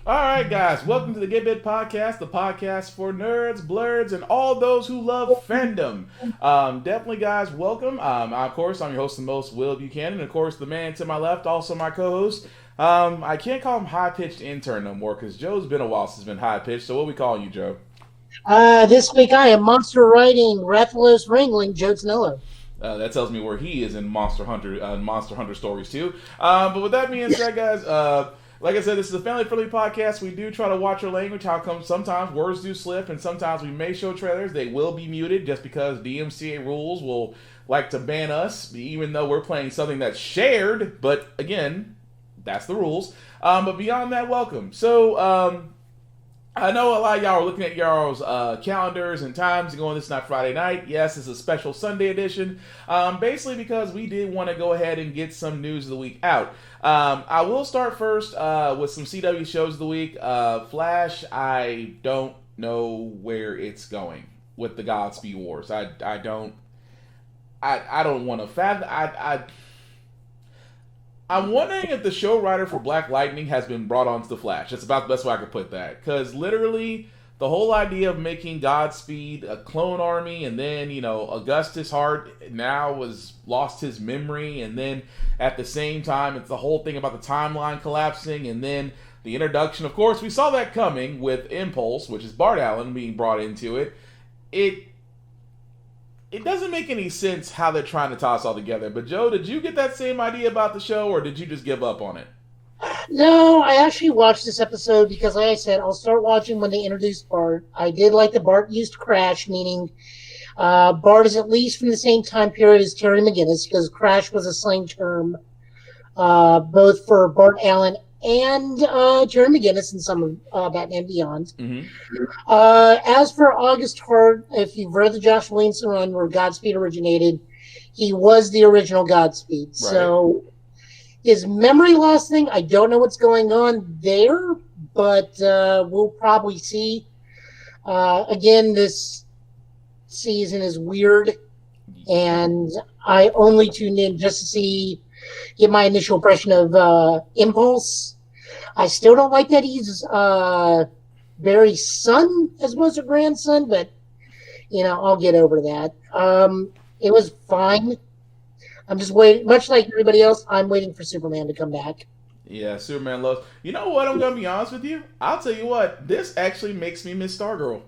All right, guys, welcome to the Git Bit Podcast, the podcast for nerds, blurs, and all those who love fandom. Definitely, guys, welcome. Of course, I'm your host and most, Will Buchanan, and of course, the man to my left, also my co-host. I can't call him high-pitched intern no more because Joe's been a while since he's been high-pitched. So what are we calling you, Joe? This week I am monster riding Rathalos wrangling Joe Tonello. That tells me where he is in Monster Hunter stories too. But with that being said, guys, like I said, this is a family-friendly podcast. We do try to watch our language. How come sometimes words do slip, and sometimes we may show trailers. They will be muted just because DMCA rules will like to ban us, even though we're playing something that's shared. But again, that's the rules. But beyond that, welcome. So, I know a lot of y'all are looking at y'all's calendars and times and going, this is not Friday night. Yes, it's a special Sunday edition. Basically because we did want to go ahead and get some news of the week out. I will start first with some CW shows of the week. Flash, I don't know where it's going with the Godspeed Wars. I don't want to fathom. I'm wondering if the show writer for Black Lightning has been brought onto the Flash. That's about the best way I could put that. Because literally, the whole idea of making Godspeed a clone army, and then, Augustus Hart now lost his memory, and then at the same time, it's the whole thing about the timeline collapsing, and then the introduction. Of course, we saw that coming with Impulse, which is Bart Allen being brought into it. It doesn't make any sense how they're trying to toss all together. But Joe, did you get that same idea about the show, or did you just give up on it? No, I actually watched this episode because, like I said, I'll start watching when they introduce Bart. I did like that Bart used Crash, meaning Bart is at least from the same time period as Terry McGinnis, because Crash was a slang term both for Bart Allen and Terry McGinnis in some of Batman Beyond. Mm-hmm. As for August Hart, if you've read the Josh Williamson run where Godspeed originated, he was the original Godspeed. Right. So his memory loss thing, I don't know what's going on there, but we'll probably see. Again, this season is weird, and I only tuned in just to get my initial impression of Impulse. I still don't like that he's Barry's son as opposed to grandson, but I'll get over that. It was fine. I'm just waiting, much like everybody else, I'm waiting for Superman to come back. Yeah, Superman loves. You know what? I'm gonna be honest with you. I'll tell you what. This actually makes me miss Stargirl.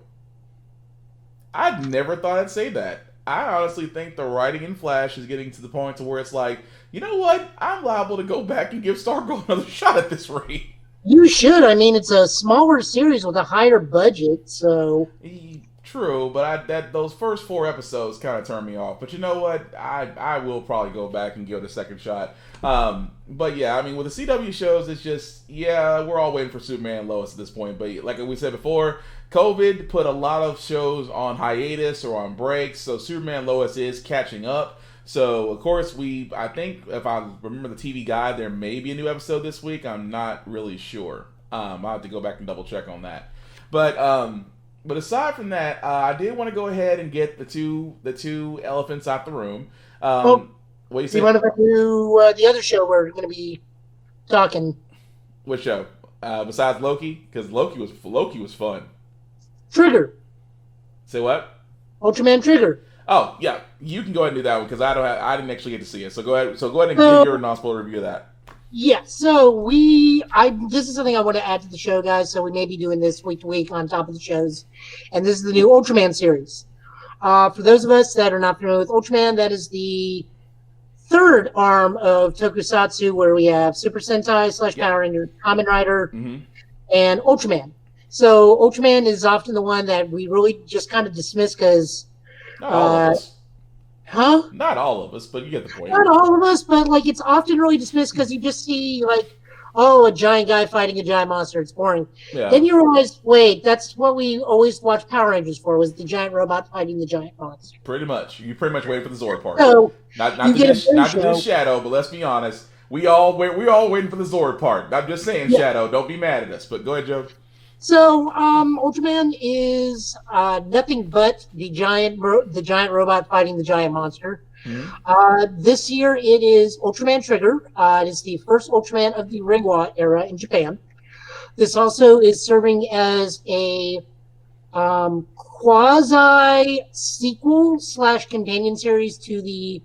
I never thought I'd say that. I honestly think the writing in Flash is getting to the point to where it's like, you know what? I'm liable to go back and give Stargirl another shot at this rate. You should. I mean, it's a smaller series with a higher budget, so... True, but those first 4 episodes kind of turned me off. But you know what? I will probably go back and give it a second shot. But yeah, I mean, with the CW shows, it's just, we're all waiting for Superman and Lois at this point. But like we said before, COVID put a lot of shows on hiatus or on breaks, so Superman and Lois is catching up. So, of course, I think, if I remember the TV guide, there may be a new episode this week. I'm not really sure. I'll have to go back and double check on that. But aside from that, I did want to go ahead and get the two elephants out the room. What do you say? You want to do the other show we're going to be talking? Which show? Besides Loki? Because Loki was fun. Trigger. Say what? Ultraman Trigger. Oh yeah, you can go ahead and do that one because I didn't actually get to see it. So go ahead and give your non-spoiler review of that. Yeah, so this is something I want to add to the show, guys. So we may be doing this week to week on top of the shows, and this is the new Ultraman series. For those of us that are not familiar with Ultraman, that is the third arm of Tokusatsu, where we have Super Sentai / Power Ranger, Kamen Rider, and Ultraman. So Ultraman is often the one that we really just kind of dismiss because. Not all of us. Huh? Not all of us, but you get the point. Not all of us, but it's often really dismissed because you just see a giant guy fighting a giant monster. It's boring. Yeah. Then you realize, wait, that's what we always watched Power Rangers for, was the giant robot fighting the giant monster. Pretty much. You pretty much wait for the Zord part. So not to do Shadow, but let's be honest. We all waiting for the Zord part. I'm just saying, yeah. Shadow, don't be mad at us. But go ahead, Joe. So, Ultraman is nothing but the giant robot fighting the giant monster. Mm-hmm. This year it is Ultraman Trigger. It is the first Ultraman of the Reiwa era in Japan. This also is serving as a quasi sequel / companion series to the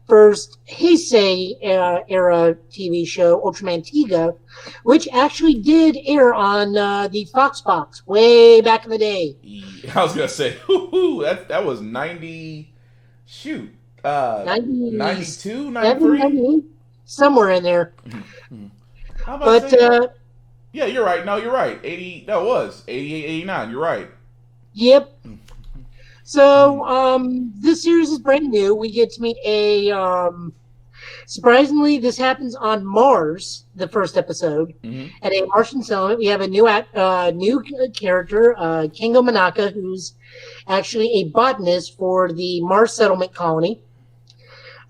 first Heisei era TV show, Ultraman Tiga, which actually did air on the Fox box way back in the day. I was gonna say, that was 90. Shoot, 92, 93, somewhere in there. How about but yeah, you're right. No, you're right. 80. That was 88, 89. You're right. Yep. So, this series is brand new. We get to meet surprisingly, this happens on Mars, the first episode, at a Martian settlement. We have a new character, Kengo Manaka, who's actually a botanist for the Mars settlement colony.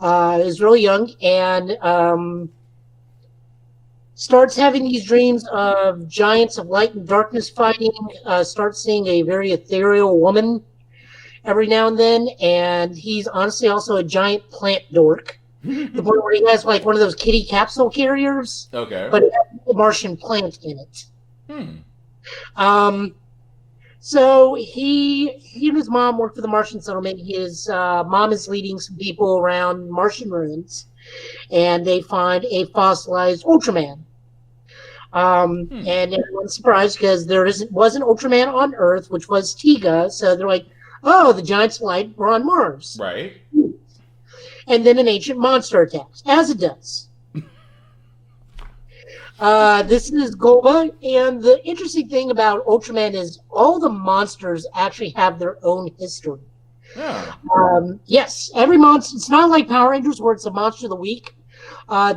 Is really young and starts having these dreams of giants of light and darkness fighting, starts seeing a very ethereal woman every now and then, and he's honestly also a giant plant dork. The point where he has like one of those kitty capsule carriers, okay, but it has a Martian plant in it. So he and his mom work for the Martian settlement. His mom is leading some people around Martian ruins, and they find a fossilized Ultraman. And everyone's surprised because was an Ultraman on Earth, which was Tiga. So they're like, oh, the giants of light were on Mars. Right. And then an ancient monster attacks, as it does. This is Golba, and the interesting thing about Ultraman is all the monsters actually have their own history. Yeah. Yes, every monster, it's not like Power Rangers where it's a monster of the week.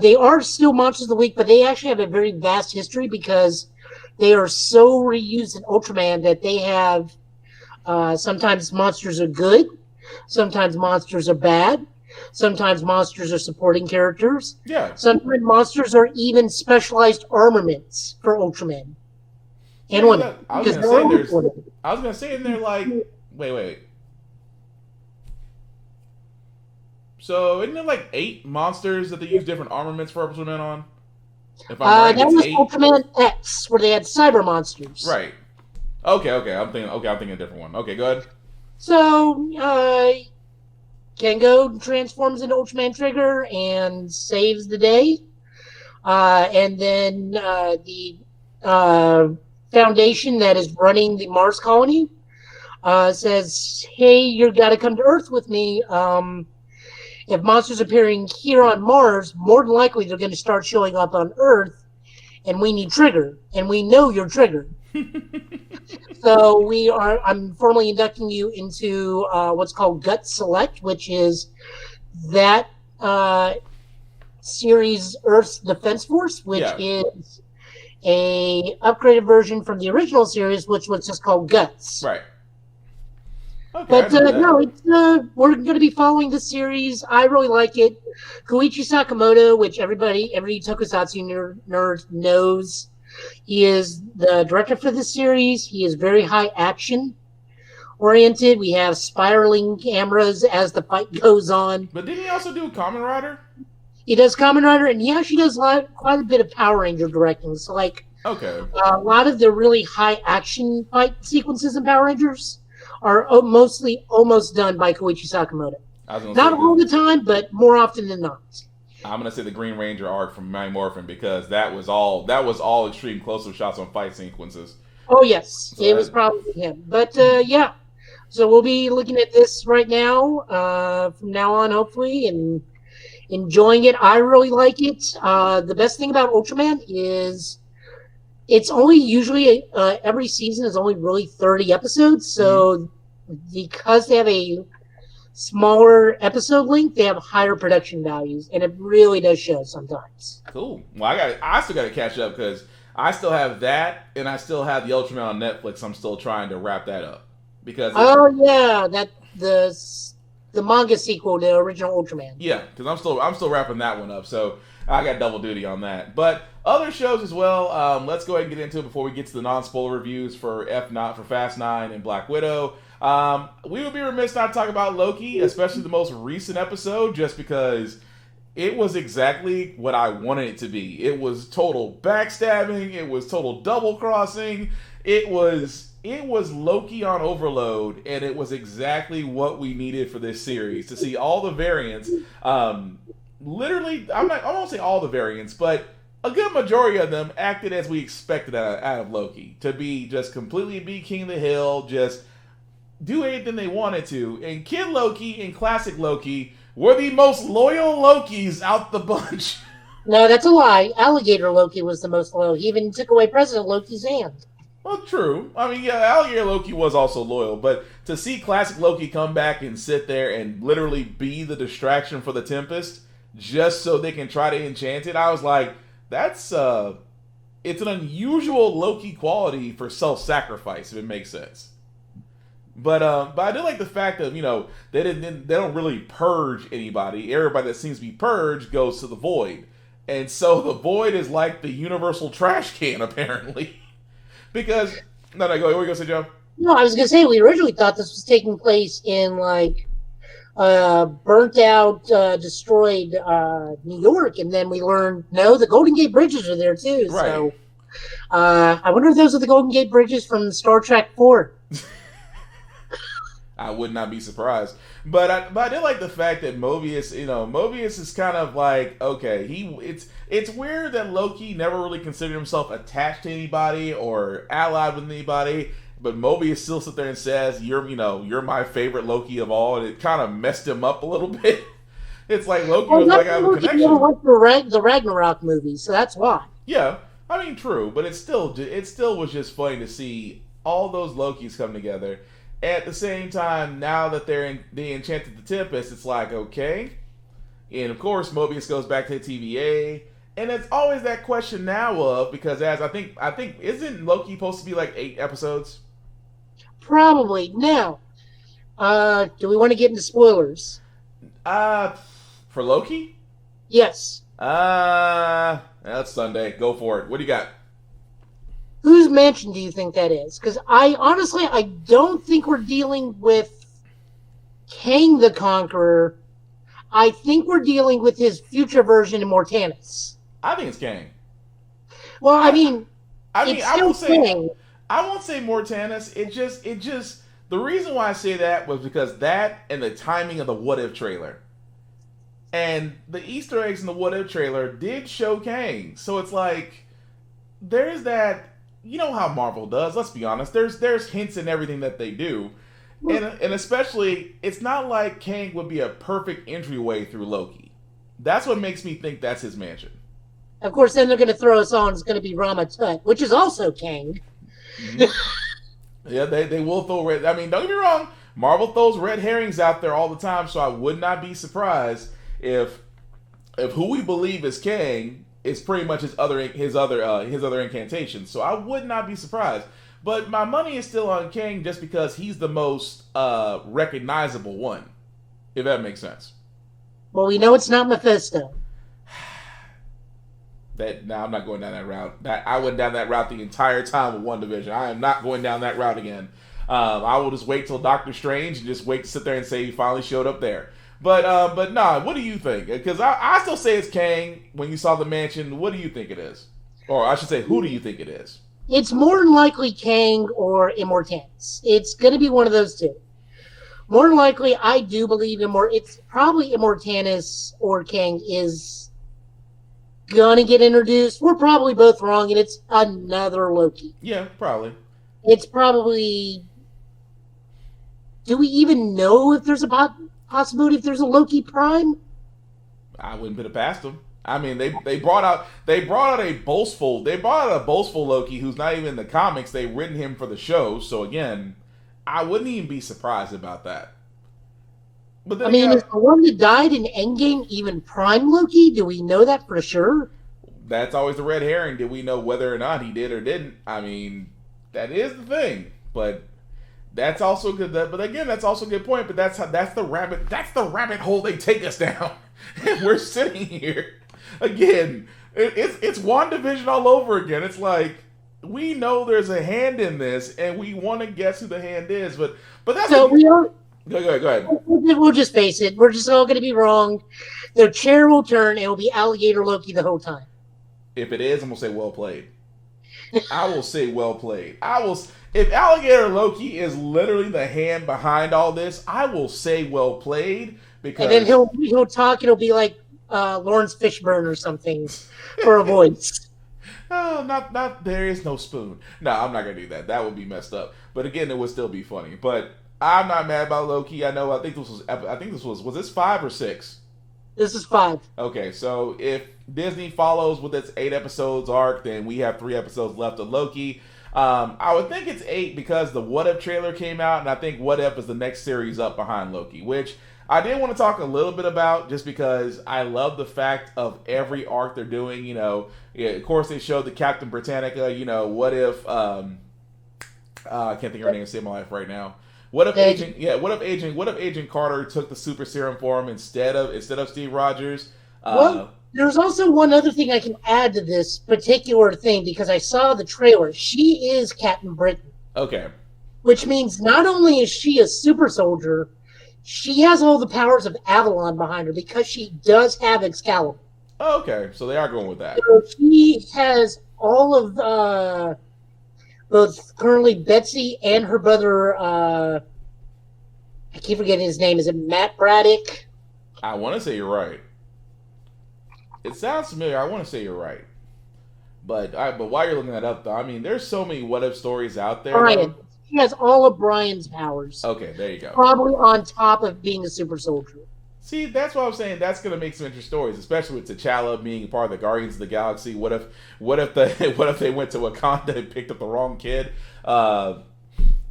They are still monsters of the week, but they actually have a very vast history because they are so reused in Ultraman that they have sometimes monsters are good, sometimes monsters are bad, sometimes monsters are supporting characters. Yeah. Sometimes monsters are even specialized armaments for Ultraman. And women. I was gonna say in there like wait. So isn't there like 8 monsters that they use different armaments for Ultraman on? If I'm right, that was 8. Ultraman X, where they had cyber monsters. Right. Okay. I'm thinking a different one. Okay, go ahead. So Kengo transforms into Ultraman Trigger and saves the day. And then the foundation that is running the Mars colony says, hey, you got to come to Earth with me. If monsters appearing here on Mars, more than likely they're going to start showing up on Earth, and we need Trigger, and we know you're Trigger. So I'm formally inducting you into what's called Gut Select, which is that series Earth's Defense Force, which is a upgraded version from the original series, which was just called Guts. Right. Okay, but we're going to be following this series. I really like it. Koichi Sakamoto, which every tokusatsu nerd knows, he is the director for this series. He is very high action oriented. We have spiraling cameras as the fight goes on. But didn't he also do Kamen Rider? He does Kamen Rider, and he actually does quite a bit of Power Ranger directing. So, a lot of the really high action fight sequences in Power Rangers are mostly almost done by Koichi Sakamoto. Not all the time, but more often than not. I'm gonna say the Green Ranger arc from Mighty Morphin because that was all extreme close-up shots on fight sequences. Oh yes, so it was probably him. But yeah, so we'll be looking at this right now from now on, hopefully, and enjoying it. I really like it. The best thing about Ultraman is it's only usually every season is only really 30 episodes. So because they have a smaller episode length, they have higher production values, and it really does show sometimes. Cool. Well, I still got to catch up because I still have that, and I still have the Ultraman on Netflix. I'm still trying to wrap that up because the manga sequel to original Ultraman. Yeah, because I'm still wrapping that one up. So I got double duty on that. But other shows as well. Let's go ahead and get into it before we get to the non-spoiler reviews for Fast 9 and Black Widow. We would be remiss not to talk about Loki, especially the most recent episode, just because It was exactly what I wanted it to be. It was total backstabbing. It was total double crossing. It was Loki on overload, and it was exactly what we needed for this series to see all the variants. Literally, I won't say all the variants, but a good majority of them acted as we expected out of Loki, to be just completely be king of the hill, just do anything they wanted to. And Kid Loki and Classic Loki were the most loyal Lokis out the bunch. No, that's a lie. Alligator Loki was the most loyal. He even took away President Loki's hand. Well, true. I mean, yeah, Alligator Loki was also loyal, but to see Classic Loki come back and sit there and literally be the distraction for the Tempest just so they can try to enchant it, I was like, that's it's an unusual Loki quality for self-sacrifice, if it makes sense. But I do like the fact that, you know, they don't really purge anybody. Everybody that seems to be purged goes to the Void. And so the Void is like the universal trash can, apparently. Because, no, go, what were you going to say, Joe? No, I was going to say, we originally thought this was taking place in, like, burnt out, destroyed New York. And then we learned, no, the Golden Gate Bridges are there, too. Right. So I wonder if those are the Golden Gate Bridges from Star Trek 4. I would not be surprised. But I did like the fact that Mobius, you know, Mobius is kind of like, okay, it's weird that Loki never really considered himself attached to anybody or allied with anybody, but Mobius still sits there and says, you're my favorite Loki of all, and it kind of messed him up a little bit. It's like Loki was like, I have a connection. You never watched the Ragnarok movie, so that's why. Yeah, I mean, true, but it still was just funny to see all those Lokis come together. At the same time, now that they enchanted the Tempest, it's like, okay. And of course, Mobius goes back to the TVA. And it's always that question now of, because as I think, isn't Loki supposed to be like 8 episodes? Probably. Now, do we want to get into spoilers? For Loki? Yes. That's Sunday. Go for it. What do you got? Whose mansion do you think that is? Because I don't think we're dealing with Kang the Conqueror. I think we're dealing with his future version in Mortanus. I think it's Kang. Well, I won't say Mortanus. It just the reason why I say that was because that and the timing of the What If trailer. And the Easter eggs in the What If trailer did show Kang. So it's like there's that. You know how Marvel does, let's be honest. There's hints in everything that they do. And especially, it's not like Kang would be a perfect entryway through Loki. That's what makes me think that's his mansion. Of course, then they're going to throw us on, it's going to be Rama Tut, which is also Kang. Mm-hmm. Yeah, they will throw red. I mean, don't get me wrong, Marvel throws red herrings out there all the time, so I would not be surprised if who we believe is Kang is pretty much his other incantation. So I would not be surprised. But my money is still on Kang just because he's the most recognizable one. If that makes sense. Well, we know it's not Mephisto. I'm not going down that route. I went down that route the entire time with WandaVision. I am not going down that route again. I will just wait till Doctor Strange and just wait to sit there and say he finally showed up there. But nah, what do you think? Because I still say it's Kang. When you saw the mansion, what do you think it is? Or I should say, who do you think it is? It's more than likely Kang or Immortanus. It's going to be one of those two. More than likely, I do believe it's probably Immortanus or Kang is going to get introduced. We're probably both wrong, and it's another Loki. Yeah, probably. It's probably... Do we even know if there's a possibility if there's a Loki Prime? I wouldn't put it past them. I mean, they brought out a boastful Loki who's not even in the comics. They've written him for the show, so again, I wouldn't even be surprised about that. But then, is the one that died in Endgame even Prime Loki? Do we know that for sure? That's always the red herring. Did we know whether or not he did or didn't? I mean, that is the thing, but. That's also good. But again, that's also a good point. But that's the rabbit hole they take us down, and we're sitting here again. It's WandaVision all over again. It's like we know there's a hand in this, and we want to guess who the hand is. But that's so Go ahead. We'll just face it. We're just all going to be wrong. The chair will turn. It will be Alligator Loki the whole time. If it is, I'm gonna say well played. I will say well played. If Alligator Loki is literally the hand behind all this, I will say well played because. And then he'll talk. It'll be like Lawrence Fishburne or something for a voice. Oh, not there is no spoon. No, I'm not gonna do that. That would be messed up. But again, it would still be funny. But I'm not mad about Loki. I think this was this 5 or 6? This is 5. Okay, so if Disney follows with its 8 episodes arc, then we have 3 episodes left of Loki. I would think it's 8 because the What If trailer came out, and I think What If is the next series up behind Loki, which I did want to talk a little bit about just because I love the fact of every arc they're doing. Of course they showed the Captain Britannica. What if I can't think of her name to save my life right now. What if Agent Carter took the super serum for him instead of Steve Rogers? Well, there's also one other thing I can add to this particular thing because I saw the trailer. She is Captain Britain. Okay. Which means not only is she a super soldier, she has all the powers of Avalon behind her because she does have Excalibur. Oh, okay, so they are going with that. So she has all of both currently Betsy and her brother, I keep forgetting his name. Is it Matt Braddock? I want to say you're right. It sounds familiar. I want to say you're right. But while you're looking that up, though, I mean, there's so many what if stories out there. Brian. She has all of Brian's powers. Okay, there you go. Probably on top of being a super soldier. See, that's what I'm saying. That's going to make some interesting stories, especially with T'Challa being part of the Guardians of the Galaxy. What if they went to Wakanda and picked up the wrong kid? And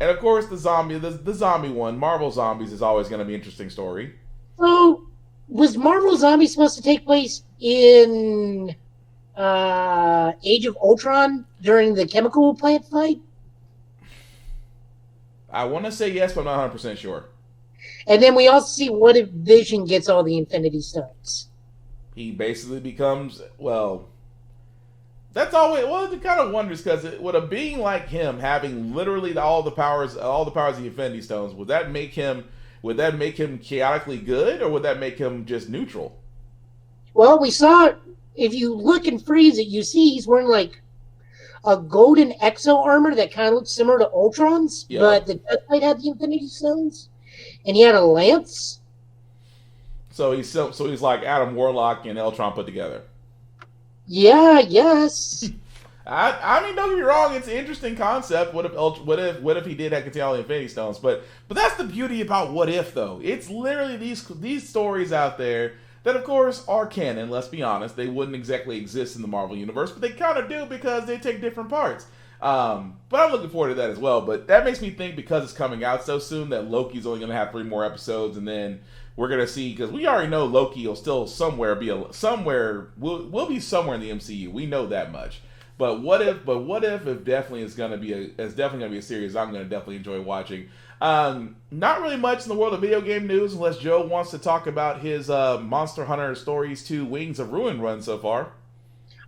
of course, the zombie one, Marvel Zombies, is always going to be an interesting story. So, was Marvel Zombies supposed to take place in Age of Ultron during the chemical plant fight? I want to say yes, but I'm not 100% sure. And then we also see what if Vision gets all the Infinity Stones. He basically becomes, that's always, it kind of wonders because with a being like him having literally all the powers of the Infinity Stones, would that make him chaotically good, or would that make him just neutral? Well, we saw, if you look and freeze it, you see he's wearing like a golden exo armor that kind of looks similar to Ultron's, but the Deathblade had the Infinity Stones, and he had a lance. So he's like Adam Warlock and Ultron put together. Yeah, yes. I mean, don't get me wrong, it's an interesting concept. What if he did have contain all the Infinity Stones? But that's the beauty about What If, though. It's literally these stories out there that, of course, are canon. Let's be honest, they wouldn't exactly exist in the Marvel universe, but they kind of do because they take different parts. But I'm looking forward to that as well. But that makes me think, because it's coming out so soon, that Loki's only going to have 3 more episodes, and then we're going to see, because we already know Loki will still will be somewhere in the MCU. We know that much. But what if it definitely is going to be a series I'm going to definitely enjoy watching. Not really much in the world of video game news, unless Joe wants to talk about his Monster Hunter Stories 2 Wings of Ruin run so far.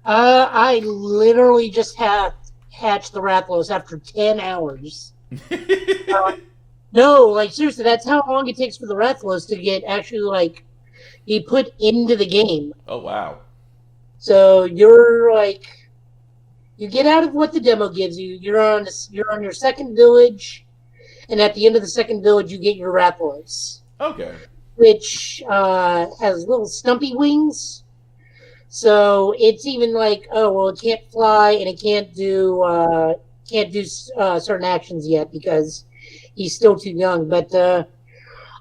I literally just hatched the Rathalos after 10 hours. No, like, seriously, that's how long it takes for the Rathalos to get actually, like, be put into the game. Oh, wow. So you're, like, you get out of what the demo gives you. You're on your second village, and at the end of the second village, you get your Rathalos. Okay. Which has little stumpy wings. So it's even like, oh, well, it can't fly and it can't do certain actions yet because he's still too young. But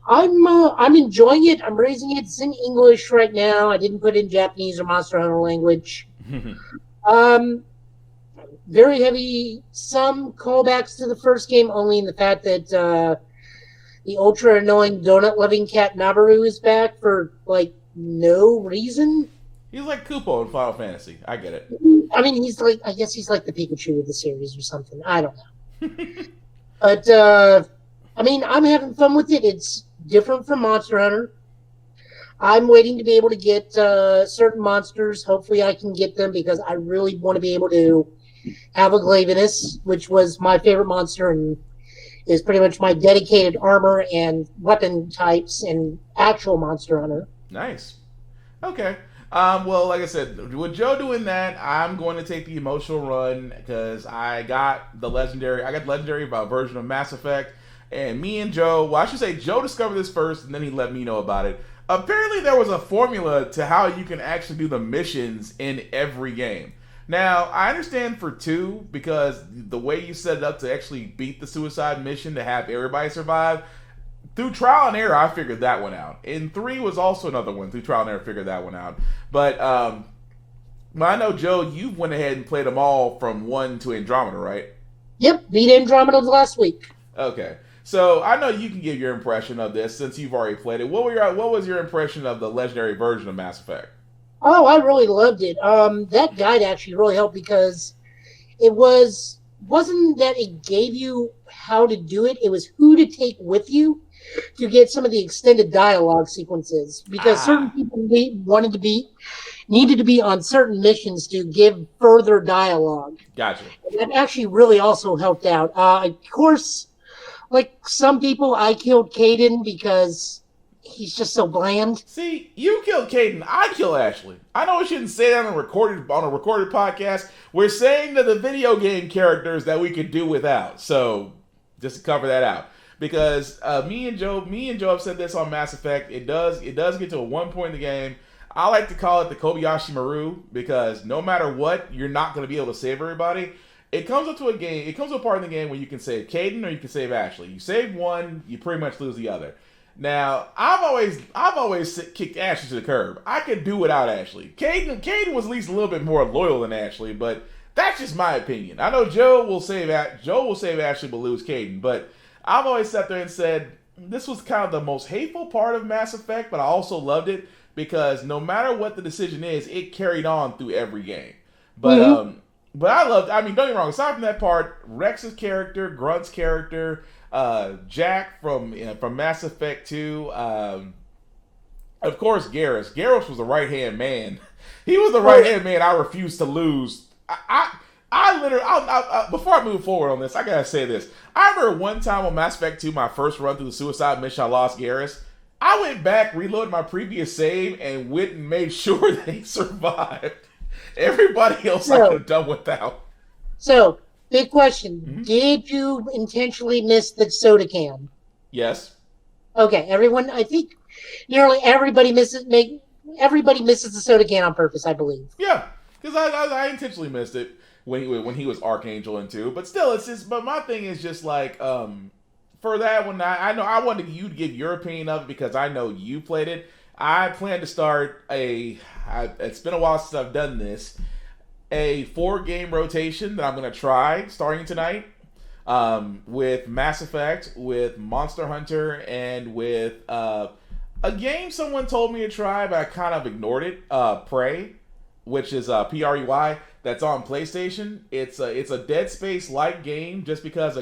I'm enjoying it. I'm raising it. It's in English right now. I didn't put in Japanese or Monster Hunter language. Very heavy. Some callbacks to the first game, only in the fact that the ultra annoying donut loving cat Nabaru is back for like no reason. He's like Koopo in Final Fantasy. I get it. I mean, I guess he's like the Pikachu of the series or something. I don't know. But, I mean, I'm having fun with it. It's different from Monster Hunter. I'm waiting to be able to get certain monsters. Hopefully I can get them because I really want to be able to have a Glavenus, which was my favorite monster is pretty much my dedicated armor and weapon types in actual Monster Hunter. Nice. Okay. Well, like I said, with Joe doing that, I'm going to take the emotional run because I got the legendary version of Mass Effect, and me and Joe, well, I should say Joe discovered this first, and then he let me know about it. Apparently, there was a formula to how you can actually do the missions in every game. Now, I understand for 2, because the way you set it up to actually beat the suicide mission to have everybody survive, through trial and error, I figured that one out. And 3 was also another one. Through trial and error, figured that one out. But I know, Joe, you went ahead and played them all from 1 to Andromeda, right? Yep, beat Andromeda last week. Okay. So I know you can give your impression of this since you've already played it. What was your impression of the legendary version of Mass Effect? Oh, I really loved it. That guide actually really helped because it wasn't that it gave you how to do it. It was who to take with you to get some of the extended dialogue sequences, because certain people needed to be on certain missions to give further dialogue. Gotcha. That actually really also helped out. Of course, like some people, I killed Caden because he's just so bland. See, you killed Caden, I kill Ashley. I know I shouldn't say that on a recorded podcast. We're saying that the video game characters that we could do without. So just to cover that out. Because me and Joe have said this on Mass Effect. It does get to a one point in the game. I like to call it the Kobayashi Maru, because no matter what, you're not going to be able to save everybody. It comes up to a part in the game where you can save Caden or you can save Ashley. You save one, you pretty much lose the other. Now, I've always kicked Ashley to the curb. I could do without Ashley. Caden was at least a little bit more loyal than Ashley, but that's just my opinion. I know Joe will save Ashley but lose Caden, but I've always sat there and said this was kind of the most hateful part of Mass Effect, but I also loved it because no matter what the decision is, it carried on through every game. But but don't get me wrong, aside from that part, Rex's character, Grunt's character, Jack from Mass Effect 2, of course Garrus. Garrus was the right-hand man. He was the right-hand man I refused to lose. I literally, before I move forward on this, I gotta say this. I remember one time on Mass Effect 2, my first run through the suicide mission, I lost Garrus. I went back, reloaded my previous save, and went and made sure that he survived. Everybody else I could have done without. So, big question. Mm-hmm. Did you intentionally miss the soda can? Yes. Okay, I think nearly everybody misses the soda can on purpose, I believe. Yeah, because I intentionally missed it when he was Archangel in 2. But still, but my thing is just like, for that one, I know I wanted you to give your opinion of it because I know you played it. I plan to start it's been a while since I've done this, a 4-game rotation that I'm going to try starting tonight, with Mass Effect, with Monster Hunter, and with a game someone told me to try, but I kind of ignored it, Prey, which is Prey, that's on PlayStation. It's a Dead Space-like game just because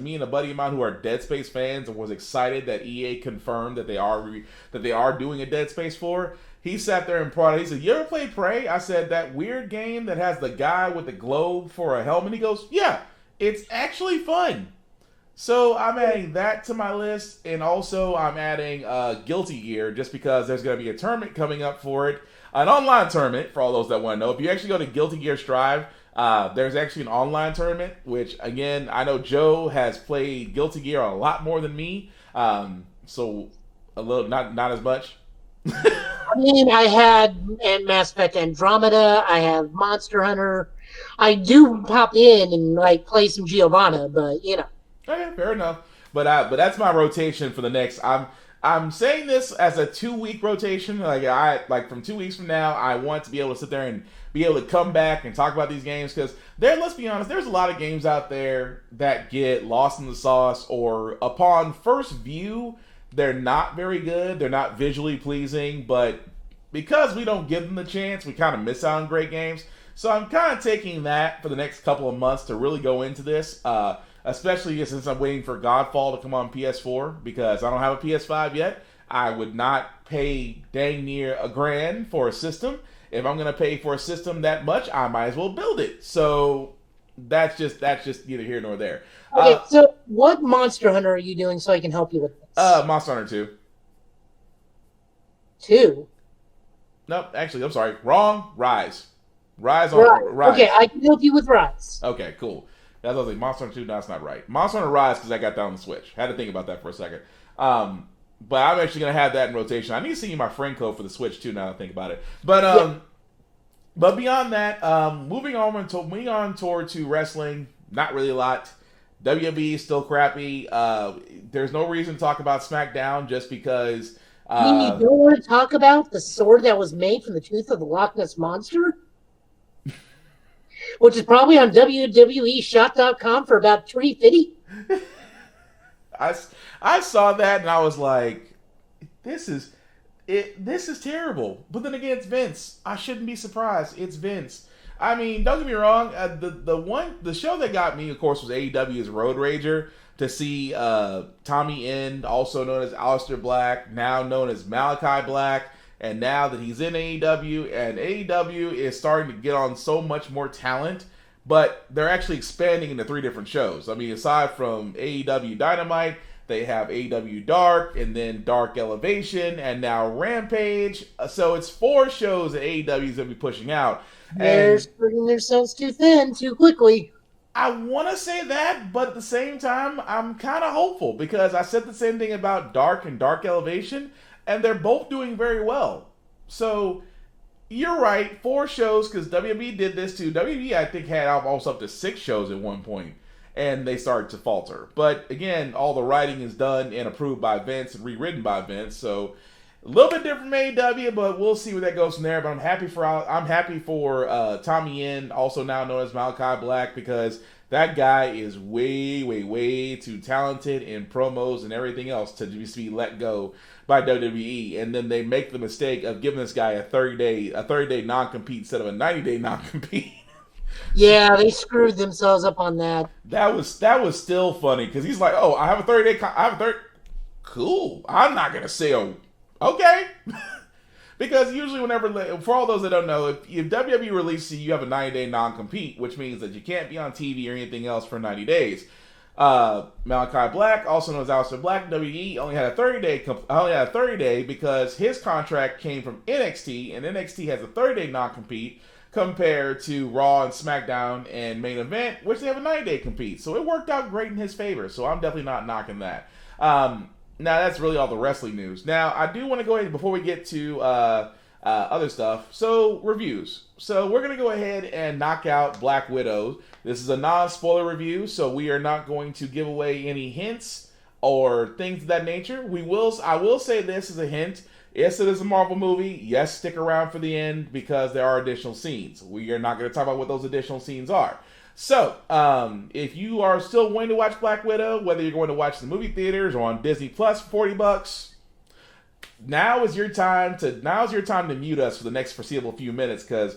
me and a buddy of mine who are Dead Space fans and was excited that EA confirmed that they are doing a Dead Space 4. He sat there and prodded. He said, "You ever played Prey?" I said, "That weird game that has the guy with the globe for a helmet." He goes, "Yeah, it's actually fun." So I'm adding that to my list, and also I'm adding Guilty Gear just because there's going to be a tournament coming up for it. An online tournament, for all those that want to know. If you actually go to Guilty Gear Strive, there's actually an online tournament, which, again, I know Joe has played Guilty Gear a lot more than me, so a little, not as much. I mean, I had Mass Effect Andromeda, I have Monster Hunter. I do pop in and, play some Giovanna, but, you know. Okay, fair enough. But that's my rotation for the next... I'm saying this as a 2-week rotation. From 2 weeks from now, I want to be able to sit there and be able to come back and talk about these games because let's be honest, there's a lot of games out there that get lost in the sauce, or upon first view, they're not very good. They're not visually pleasing, but because we don't give them the chance, we kind of miss out on great games. So I'm kind of taking that for the next couple of months to really go into this. Especially since I'm waiting for Godfall to come on PS4 because I don't have a PS5 yet. I would not pay dang near $1,000 for a system. If I'm going to pay for a system that much, I might as well build it. So that's just neither here nor there. Okay, so what Monster Hunter are you doing so I can help you with this? Monster Hunter 2. 2? Nope, actually, I'm sorry. Wrong. Rise. Rise. Okay, I can help you with Rise. Okay, cool. That's what I was like. Monster Hunter 2, no, that's not right. Monster Hunter Rise, because I got that on the Switch. Had to think about that for a second. But I'm actually going to have that in rotation. I need to see my friend code for the Switch, too, now that I think about it. But beyond that, moving on toward to wrestling, not really a lot. WWE is still crappy. There's no reason to talk about SmackDown just because... you don't want to talk about the sword that was made from the tooth of the Loch Ness Monster? Which is probably on WWEshop.com for about $350. I saw that and I was like, this is terrible. But then again, it's Vince. I shouldn't be surprised. It's Vince. I mean, don't get me wrong. The show that got me, of course, was AEW's Road Rager. To see Tommy End, also known as Aleister Black, now known as Malachi Black, and now that he's in AEW, and AEW is starting to get on so much more talent, but they're actually expanding into 3 different shows. I mean, aside from AEW Dynamite, they have AEW Dark, and then Dark Elevation, and now Rampage. So it's 4 shows that AEW is going to be pushing out. They're spreading themselves too thin too quickly. I want to say that, but at the same time, I'm kind of hopeful because I said the same thing about Dark and Dark Elevation, and they're both doing very well. So, you're right, 4 shows, because WWE did this too. WWE, I think, had almost up to 6 shows at one point, and they started to falter. But, again, all the writing is done and approved by Vince and rewritten by Vince, so... a little bit different from AEW, but we'll see where that goes from there. But I'm happy for Tommy End, also now known as Malachi Black, because that guy is way, way, way too talented in promos and everything else to just be let go by WWE. And then they make the mistake of giving this guy a 30-day non-compete instead of a 90-day non-compete. Yeah, they screwed themselves up on that. That was still funny because he's like, "Oh, I have a 30-day. Cool. I'm not gonna say okay." Because usually for all those that don't know, if WWE releases you have a 90-day non-compete, which means that you can't be on TV or anything else for 90 days. Malachi Black, also known as Aleister Black, WWE only had a 30-day because his contract came from NXT, and NXT has a 30-day non-compete compared to Raw and SmackDown and Main Event, which they have a 90-day compete. So it worked out great in his favor, so I'm definitely not knocking that. Now, that's really all the wrestling news. Now, I do want to go ahead, before we get to other stuff, so reviews. So we're going to go ahead and knock out Black Widow. This is a non-spoiler review, so we are not going to give away any hints or things of that nature. I will say this as a hint. Yes, it is a Marvel movie. Yes, stick around for the end because there are additional scenes. We are not going to talk about what those additional scenes are. So, if you are still wanting to watch Black Widow, whether you're going to watch the movie theaters or on Disney Plus for $40, now's your time to mute us for the next foreseeable few minutes because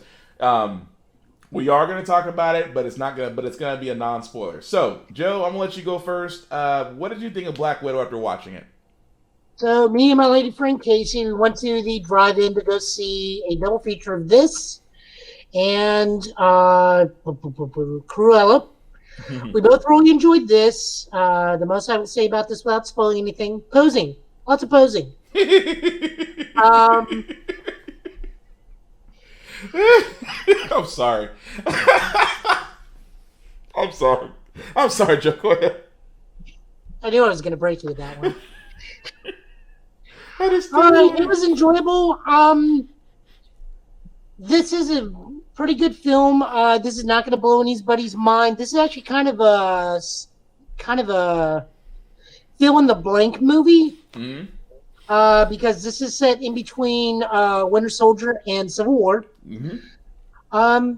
we are going to talk about it, but it's going to be a non-spoiler. So, Joe, I'm going to let you go first. What did you think of Black Widow after watching it? So, me and my lady friend Casey, we went to the drive-in to go see a double feature of this and Cruella. We both really enjoyed this. The most I would say about this without spoiling anything, posing. Lots of posing. I'm sorry. I'm sorry, Joe. Go ahead. I knew I was going to break you with that one. It was enjoyable. This is a pretty good film. This is not going to blow anybody's mind. This is actually kind of a fill in the blank movie. Mm-hmm. Because this is set in between Winter Soldier and Civil War. Mm-hmm.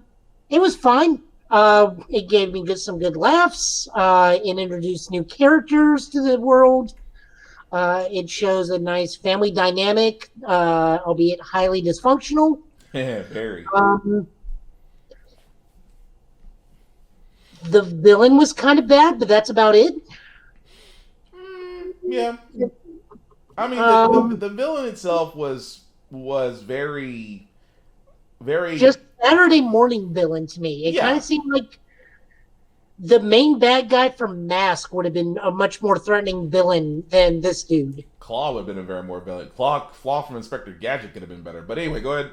It was fine. It gave me some good laughs. It introduced new characters to the world. It shows a nice family dynamic, albeit highly dysfunctional. Yeah, very. The villain was kind of bad, but that's about it. Yeah. I mean, the villain itself was very, very... just Saturday morning villain to me. It kind of seemed like the main bad guy from Mask would have been a much more threatening villain than this dude. Claw would have been a very more villain. Claw from Inspector Gadget could have been better. But anyway, go ahead.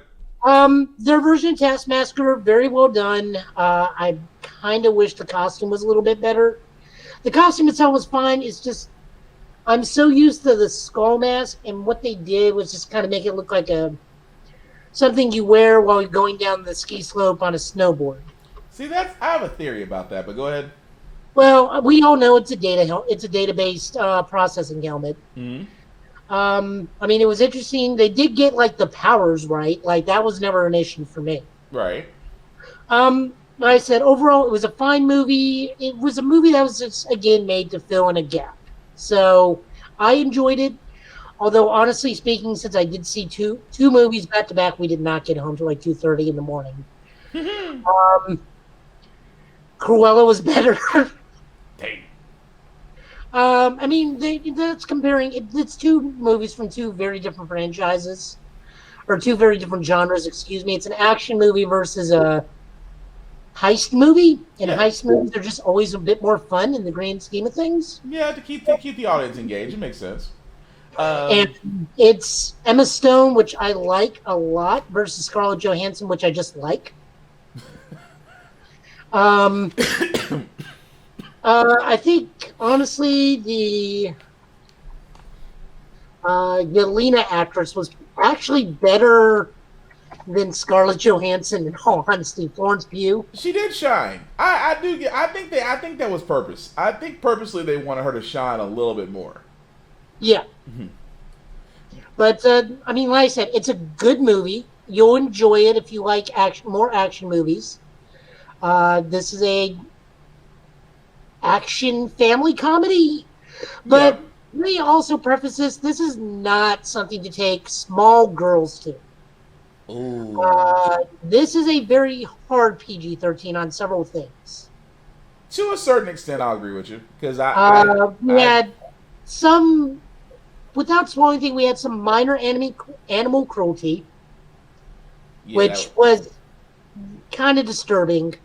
Their version of Taskmaster, very well done. I kind of wish the costume was a little bit better. The costume itself was fine. It's just, I'm so used to the skull mask, and what they did was just kind of make it look like something you wear while you're going down the ski slope on a snowboard. See, I have a theory about that, but go ahead. Well, we all know it's a data-based processing helmet. Mm-hmm. I mean, it was interesting. They did get like the powers right. Like that was never an issue for me. Right. Like I said, overall, it was a fine movie. It was a movie that was just, again, made to fill in a gap. So I enjoyed it. Although, honestly speaking, since I did see two movies back to back, we did not get home till like 2:30 in the morning. Cruella was better. Dang. I mean, that's comparing. It's two movies from two very different franchises, or two very different genres. Excuse me. It's an action movie versus a heist movie, and heist movies are just always a bit more fun in the grand scheme of things. Yeah, to keep the audience engaged, it makes sense. And it's Emma Stone, which I like a lot, versus Scarlett Johansson, which I just like. I think, honestly, the Yelena actress was actually better than Scarlett Johansson, in all honesty. Florence Pugh. She did shine. I think that was purpose. I think purposely they wanted her to shine a little bit more. Yeah. Mm-hmm. But, I mean, like I said, it's a good movie. You'll enjoy it if you like more action movies. This is a action family comedy, but let me also preface this is not something to take small girls to. Ooh. This is a very hard PG-13 on several things. To a certain extent, I'll agree with you, because we had some, without spoiling anything, we had some minor animal cruelty, which was kind of disturbing.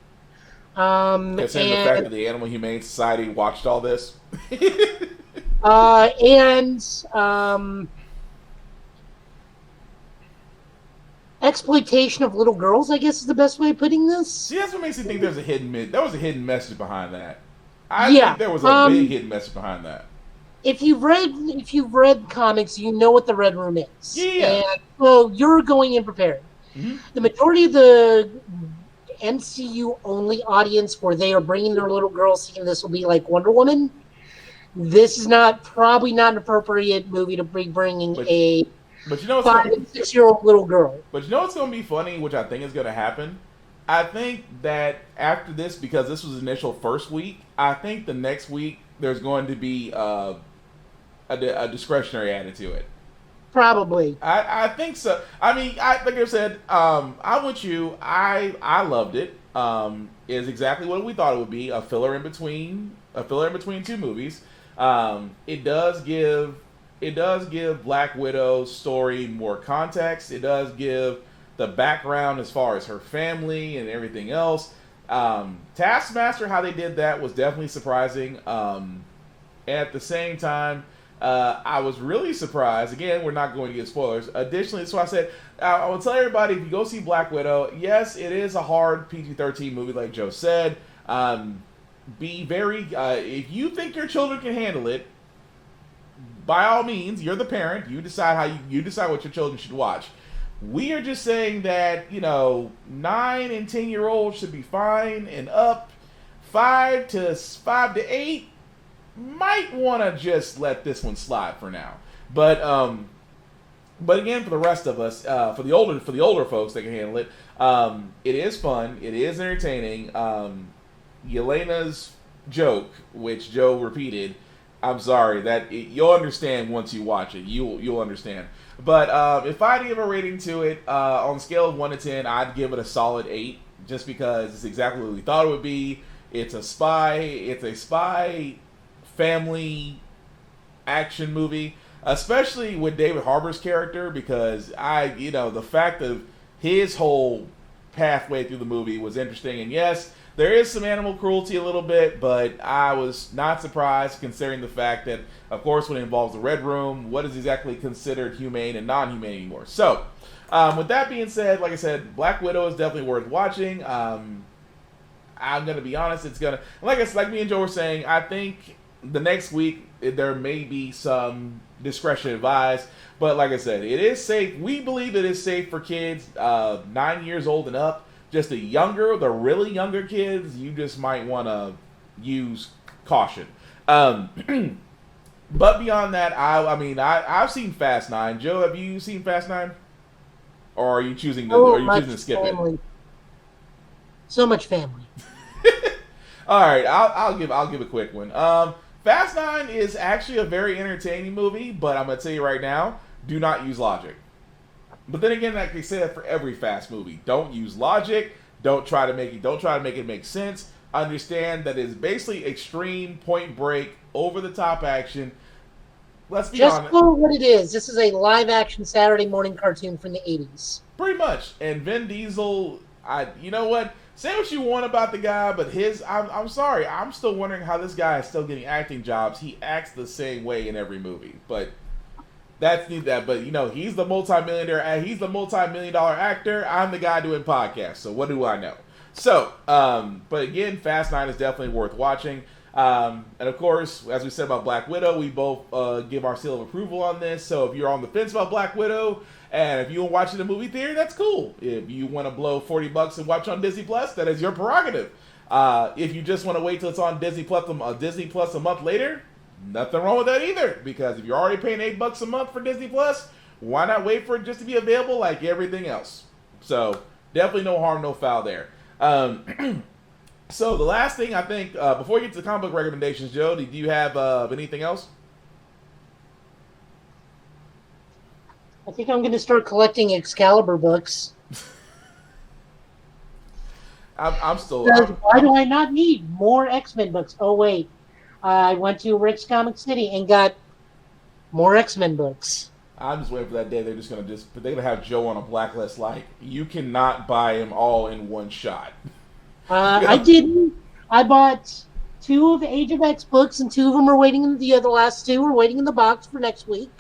Considering the fact that the Animal Humane Society watched all this. Exploitation of little girls, I guess, is the best way of putting this. See, that's what makes me think there was a hidden message behind that. I think there was a big hidden message behind that. If you've read comics, you know what the Red Room is. Yeah. And so you're going in prepared. Mm-hmm. The majority of the MCU only audience, where they are bringing their little girls, thinking this will be like Wonder Woman. This is probably not an appropriate movie to be bringing a 5 and 6 year old little girl. But you know what's going to be funny, which I think is going to happen? I think that after this, because this was the initial first week, I think the next week there's going to be a discretionary added to it. Probably. I think so. I mean, like I said, I'm with you. I loved it. Is exactly what we thought it would be, a filler in between two movies. It does give Black Widow's story more context. It does give the background as far as her family and everything else. Taskmaster, how they did that was definitely surprising. At the same time, I was really surprised. Again, we're not going to get spoilers. Additionally, that's why I said I will tell everybody, if you go see Black Widow, yes, it is a hard PG-13 movie, like Joe said. Be very if you think your children can handle it, by all means, you're the parent. You decide you decide what your children should watch. We are just saying that 9 and 10-year-olds should be fine, and up 5 to 8 might want to just let this one slide for now. But again, for the rest of us, for the older folks that can handle it, it is fun. It is entertaining. Yelena's joke, which Joe repeated, I'm sorry, you'll understand once you watch it. You'll understand. But if I had to give a rating to it, on a scale of 1 to 10, I'd give it a solid 8, just because it's exactly what we thought it would be. It's a spy family action movie, especially with David Harbour's character, because the fact of his whole pathway through the movie was interesting. And yes, there is some animal cruelty a little bit, but I was not surprised considering the fact that, of course, when it involves the Red Room, what is exactly considered humane and non-humane anymore? So, with that being said, like I said, Black Widow is definitely worth watching. I'm going to be honest, it's going to, like me and Joe were saying, I think the next week there may be some discretion advised, but like I said, it is safe. We believe it is safe for kids 9 years old and up. Just the really younger kids, you just might want to use caution. But beyond that, I've seen Fast 9. Joe, have you seen Fast 9? Or are you choosing to skip family. It? So much family. All right, I'll give a quick one. Fast 9 is actually a very entertaining movie, but I'm gonna tell you right now, do not use logic. But then again, like they say that for every Fast movie, don't use logic. Don't try to make it make sense. Understand that it's basically extreme, point break, over the top action. Let's be honest. Just call it what it is. This is a live action Saturday morning cartoon from the 80s. Pretty much. And Vin Diesel, you know what? Say what you want about the guy, but I'm sorry. I'm still wondering how this guy is still getting acting jobs. He acts the same way in every movie, but. But he's the multi-millionaire. He's the multi-million-dollar actor. I'm the guy doing podcasts. So what do I know? So, but again, Fast 9 is definitely worth watching. And of course, as we said about Black Widow, we both give our seal of approval on this. So if you're on the fence about Black Widow, and if you want to watch it in a movie theater, that's cool. If you want to blow $40 and watch on Disney Plus, that is your prerogative. If you just want to wait till it's on Disney Plus a month later. Nothing wrong with that either, because if you're already paying $8 a month for Disney Plus, why not wait for it just to be available like everything else? So definitely no harm, no foul there. So the last thing I think, before we get to the comic book recommendations, Joe, do you have anything else? I think I'm going to start collecting Excalibur books. Why do I not need more X-Men books? Oh wait. I went to Rick's Comic City and got more X-Men books. I'm just waiting for that day. They're gonna have Joe on a blacklist. Like, you cannot buy him all in one shot. I didn't. I bought 2 of the Age of X books, and 2 of them are waiting. The last 2 are waiting in the box for next week.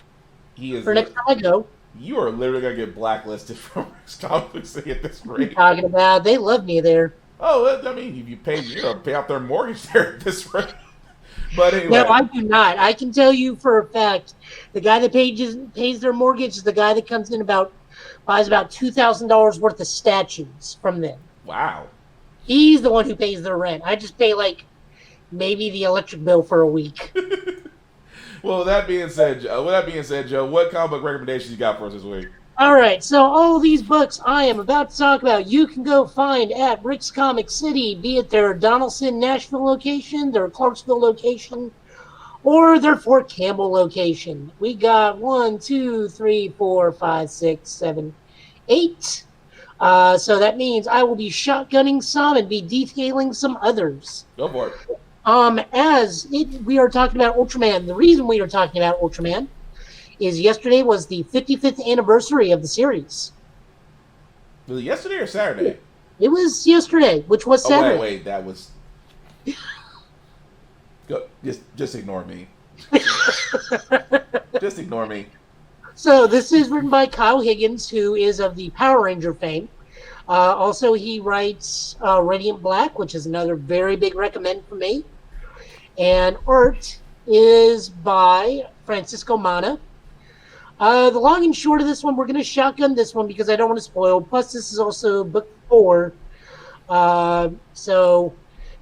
For next time I go. You are literally gonna get blacklisted from Rick's Comic City at this rate. What are you talking about? They love me there. Oh, I mean, if you're gonna pay off their mortgage there at this rate. But anyway. No, I do not. I can tell you for a fact, the guy that pays their mortgage is the guy that comes in buys about $2,000 worth of statues from them. Wow. He's the one who pays their rent. I just pay maybe the electric bill for a week. Well, with that being said, Joe, what comic book recommendations you got for us this week? All right, so all these books I am about to talk about, you can go find at Rick's Comic City, be it their Donaldson, Nashville location, their Clarksville location, or their Fort Campbell location. We got 1, 2, 3, 4, 5, 6, 7, 8. So that means I will be shotgunning some and be detailing some others. Go for it. We are talking about Ultraman, the reason we are talking about Ultraman is yesterday was the 55th anniversary of the series. Was it yesterday or Saturday? It was yesterday, which was Saturday. Wait, that was... Go, just ignore me. Just ignore me. So this is written by Kyle Higgins, who is of the Power Ranger fame. Also, he writes Radiant Black, which is another very big recommend for me. And art is by Francisco Mana. The long and short of this one, we're going to shotgun this one because I don't want to spoil. Plus, this is also book 4. So,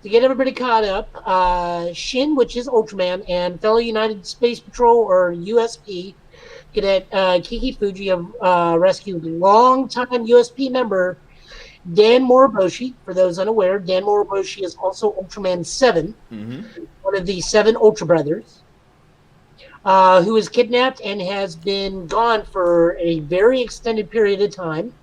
to get everybody caught up, Shin, which is Ultraman, and fellow United Space Patrol, or USP, Cadet Kiki Fuji have rescued longtime USP member Dan Moriboshi. For those unaware, Dan Moriboshi is also Ultraman 7, one of the 7 Ultra Brothers. Who was kidnapped and has been gone for a very extended period of time.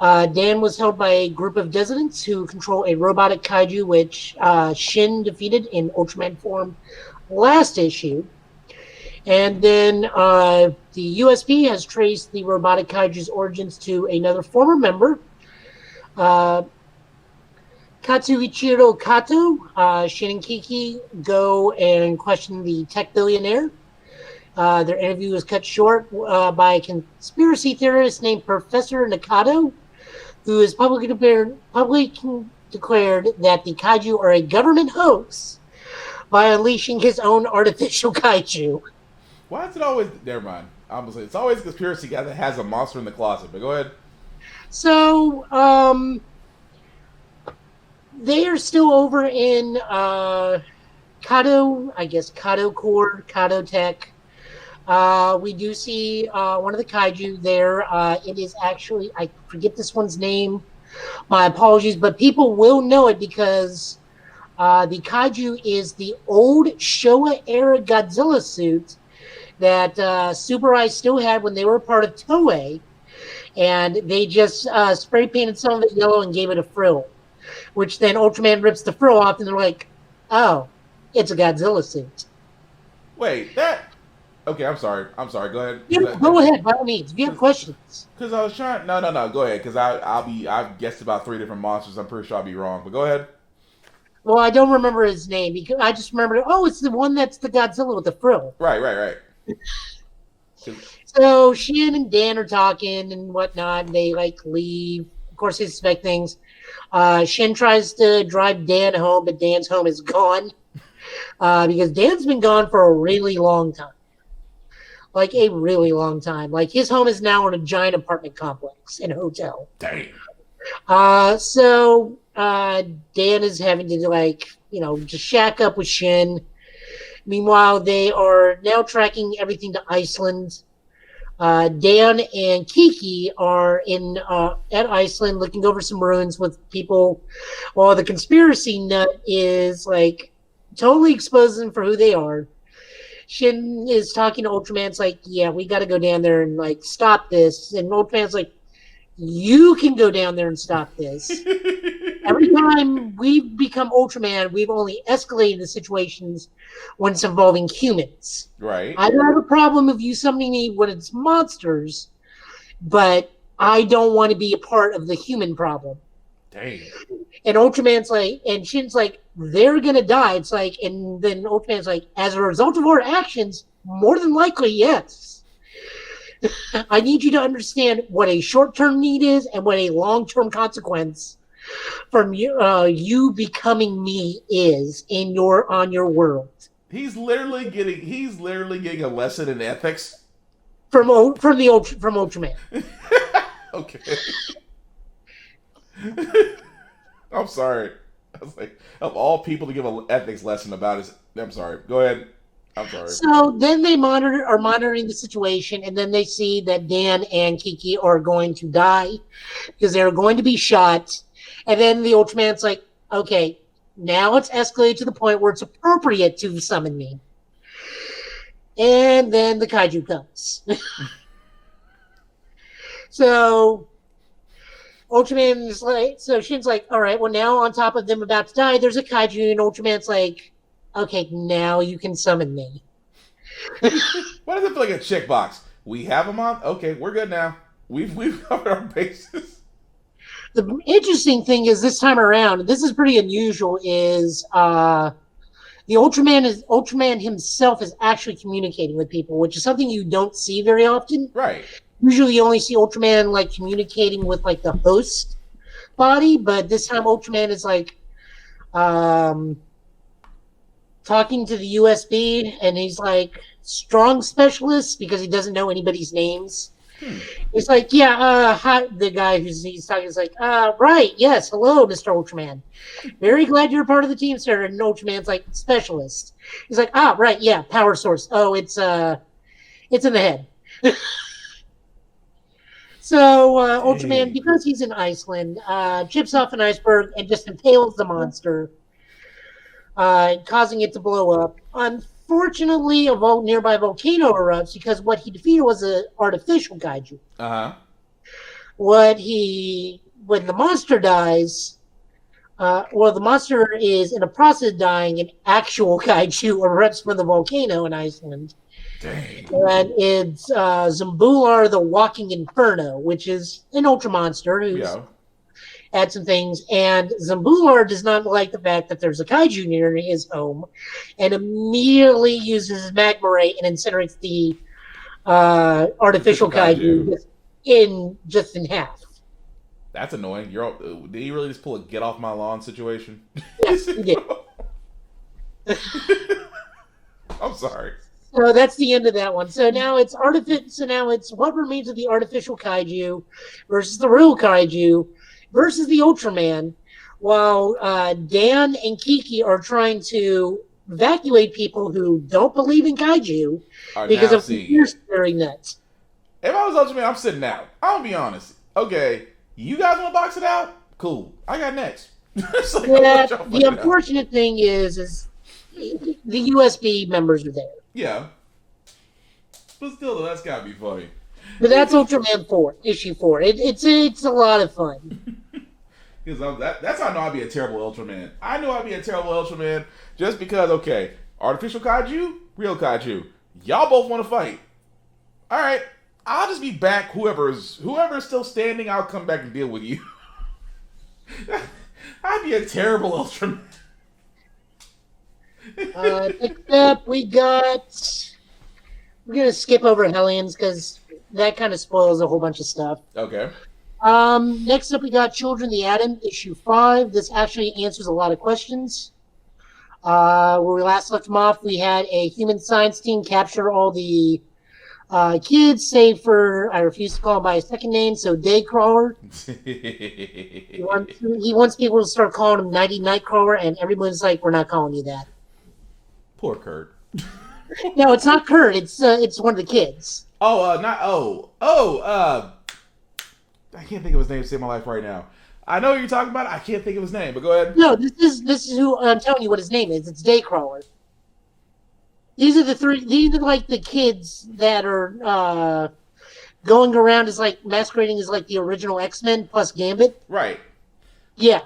Dan was held by a group of dissidents who control a robotic kaiju, which Shin defeated in Ultraman form last issue. And then the USP has traced the robotic kaiju's origins to another former member Uh, Katsuichiro Kato, Shin and Kiki go and question the tech billionaire. Their interview was cut short by a conspiracy theorist named Professor Nakato, who has publicly declared that the kaiju are a government hoax by unleashing his own artificial kaiju. Why is it always... Never mind. I'm gonna say it's always a conspiracy guy that has a monster in the closet, but go ahead. So, they are still over in Kato, I guess, Kato Core, Kato Tech. We do see one of the kaiju there. It is actually, I forget this one's name. My apologies, but people will know it because the kaiju is the old Showa-era Godzilla suit that Super Eye still had when they were part of Toei. And they just spray painted some of it yellow and gave it a frill, which then Ultraman rips the frill off and they're like, oh, it's a Godzilla suit. Wait, that... Okay, I'm sorry. Go ahead. Yeah, go ahead, by all means. If you have questions. Because I was trying... No. Go ahead. Because I've guessed about 3 different monsters. I'm pretty sure I'll be wrong. But go ahead. Well, I don't remember his name. Because I just remember, it's the one that's the Godzilla with the frill. Right. So Shin and Dan are talking and whatnot. And they, leave. Of course, they suspect things. Shin tries to drive Dan home, but Dan's home is gone. Because Dan's been gone for a really long time. Like a really long time. Like his home is now in a giant apartment complex and hotel. Damn. So Dan is having to just shack up with Shin. Meanwhile, they are now tracking everything to Iceland. Dan and Kiki are at Iceland looking over some ruins with people, while the conspiracy nut is totally exposing them for who they are. Shin is talking to Ultraman. It's like, yeah, we got to go down there and stop this. And Ultraman's like, you can go down there and stop this. Every time we've become Ultraman, we've only escalated the situations when it's involving humans. Right. I don't have a problem with you summoning me when it's monsters, but I don't want to be a part of the human problem. Dang. And Ultraman's and Shin's they're going to die. It's and then Ultraman's as a result of our actions, more than likely, yes. I need you to understand what a short-term need is and what a long-term consequence from you becoming me is on your world. He's literally getting a lesson in ethics from Ultraman. Okay. I'm sorry. I was of all people to give an ethics lesson about his... I'm sorry. Go ahead. I'm sorry. So then they are monitoring the situation, and then they see that Dan and Kiki are going to die because they're going to be shot. And then the Ultraman's okay, now it's escalated to the point where it's appropriate to summon me. And then the kaiju comes. So Ultraman is so Shin's all right, well, now on top of them about to die, there's a kaiju, and Ultraman's okay, now you can summon me. Why does it feel like a checkbox? We have him on? Okay, we're good now. We've covered our bases. The interesting thing is this time around, and this is pretty unusual, is the Ultraman himself is actually communicating with people, which is something you don't see very often. Right. Usually you only see Ultraman communicating with the host body, but this time Ultraman is talking to the USB, and he's strong specialist because he doesn't know anybody's names. It's hi, the guy he's talking is right, yes, hello, Mr. Ultraman. Very glad you're a part of the team, sir. And Ultraman's specialist. He's right, yeah, power source. Oh, it's in the head. So Ultraman, because he's in Iceland, chips off an iceberg and just impales the monster, causing it to blow up. Unfortunately, a nearby volcano erupts because what he defeated was an artificial kaiju. Uh-huh. When the monster dies, the monster is in a process of dying, an actual kaiju erupts from the volcano in Iceland. Dang. And it's Zambular the Walking Inferno, which is an ultra monster who's at some things, and Zambular does not like the fact that there's a kaiju near his home, and immediately uses his magma ray and incinerates the artificial kaiju just in half. That's annoying. Did you really just pull a get off my lawn situation? Yes, he did. I'm sorry. So that's the end of that one. So now it's what remains of the artificial kaiju versus the real kaiju versus the Ultraman, while Dan and Kiki are trying to evacuate people who don't believe in kaiju because of fear scaring nuts. If I was Ultraman, I'm sitting out. I'll be honest. Okay, you guys want to box it out? Cool. I got next. The unfortunate thing is the USB members are there. Yeah. But still, though, that's got to be funny. But that's Ultraman 4, issue 4. It's a lot of fun. Because that's how I know I'd be a terrible Ultraman. I knew I'd be a terrible Ultraman just because, okay, artificial kaiju, real kaiju. Y'all both want to fight. All right, I'll just be back. Whoever's still standing, I'll come back and deal with you. I'd be a terrible Ultraman. Next up, we're going to skip over Hellions because that kind of spoils a whole bunch of stuff. Okay. Next up, we got Children of the Atom, issue 5. This actually answers a lot of questions. Where we last left them off, we had a human science team capture all the kids, save for, I refuse to call him by his second name, so Daycrawler. He wants people to start calling him Nighty Nightcrawler, and everyone's like, we're not calling you that. Poor Kurt. No, it's not Kurt. It's one of the kids. I can't think of his name to save my life right now. I know what you're talking about. I can't think of his name, but go ahead. No, this is who I'm telling you what his name is. It's Daycrawler. These are the three. These are like the kids that are going around as like masquerading as like the original X-Men plus Gambit. Right. Yeah.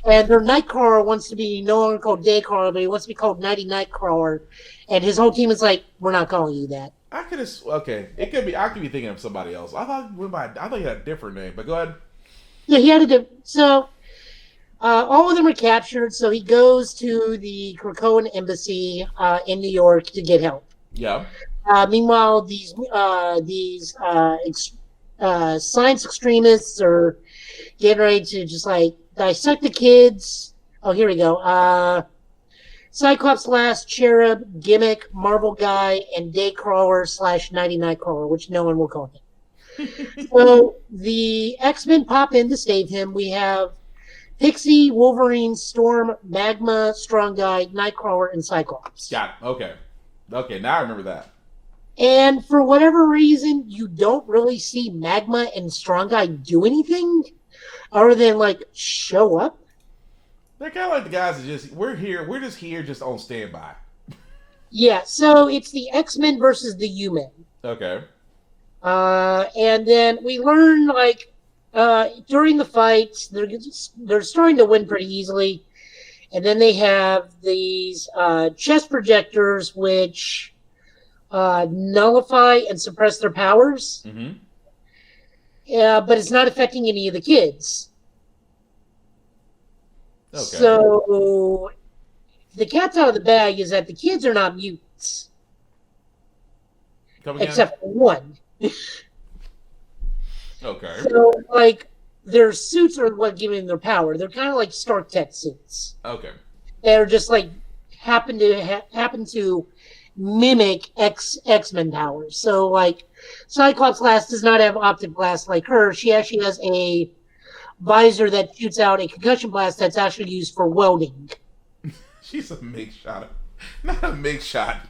And their Nightcrawler wants to be no longer called Daycrawler, but he wants to be called Nighty Nightcrawler. And his whole team is like, we're not calling you that. I could have. Okay, it could be. I could be thinking of somebody else. I thought he had a different name, but go ahead. Yeah, he had a so. All of them are captured, so he goes to the Krakoan embassy in New York to get help. Yeah. Meanwhile, these science extremists are getting ready to just like dissect the kids. Oh, here we go. Cyclops, Last, Cherub, Gimmick, Marvel Guy, and Daycrawler / Nighty Nightcrawler, which no one will call him. So the X-Men pop in to save him. We have Pixie, Wolverine, Storm, Magma, Strong Guy, Nightcrawler, and Cyclops. Got it. Okay. Okay, now I remember that. And for whatever reason, you don't really see Magma and Strong Guy do anything other than like show up. They're kind of like the guys that we're just here just on standby. Yeah, so it's the X-Men versus the U-Men. Okay. And then we learn like during the fight, they're starting to win pretty easily. And then they have these chest projectors which nullify and suppress their powers. Mm-hmm. Yeah, but it's not affecting any of the kids. Okay. So the cat's out of the bag is that the kids are not mutants. Except for one. Okay. So, like, their suits are what give them their power. They're kind of like Stark Tech suits. Okay. They're just like happen to mimic X-Men powers. So, like, Cyclops Last does not have optic blast like her. She actually has a visor that shoots out a concussion blast that's actually used for welding. She's a make shot. Not a make shot.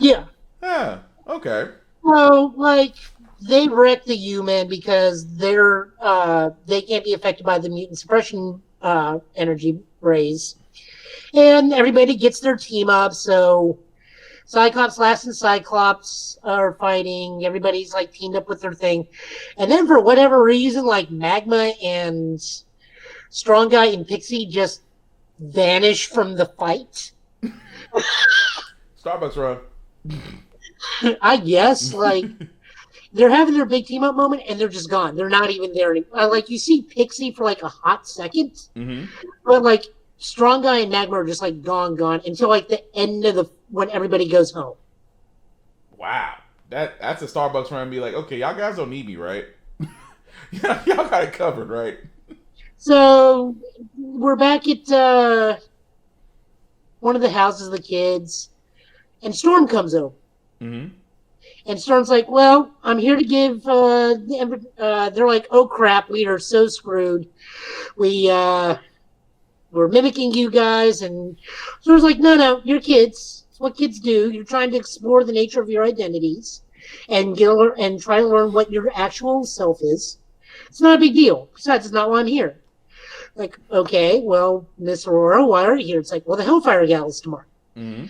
Yeah. Yeah. Okay. So, like, they wreck the U-Men because they can't be affected by the mutant suppression energy rays. And everybody gets their team up, so Cyclops Last and Cyclops are fighting. Everybody's like teamed up with their thing. And then for whatever reason, like Magma and Strong Guy and Pixie just vanish from the fight. Starbucks run. I guess, like, they're having their big team up moment, and they're just gone. They're not even there anymore. Like, you see Pixie for like a hot second, but like Strong Guy and Magma are just like gone until like the end of when everybody goes home. Wow, that's a Starbucks run. Be like, okay, y'all guys don't need me, right? Y'all got it covered, right? So we're back at one of the houses of the kids, and Storm comes over. Mm-hmm. And Storm's like, well, I'm here to give, they're like, oh crap, we are so screwed. We're mimicking you guys. And Storm's like, no, you're kids. It's what kids do. You're trying to explore the nature of your identities and try to learn what your actual self is. It's not a big deal. Besides, it's not why I'm here. Like, okay, well, Miss Aurora, why are you here? It's like, well, the Hellfire Gala's tomorrow. Mm-hmm.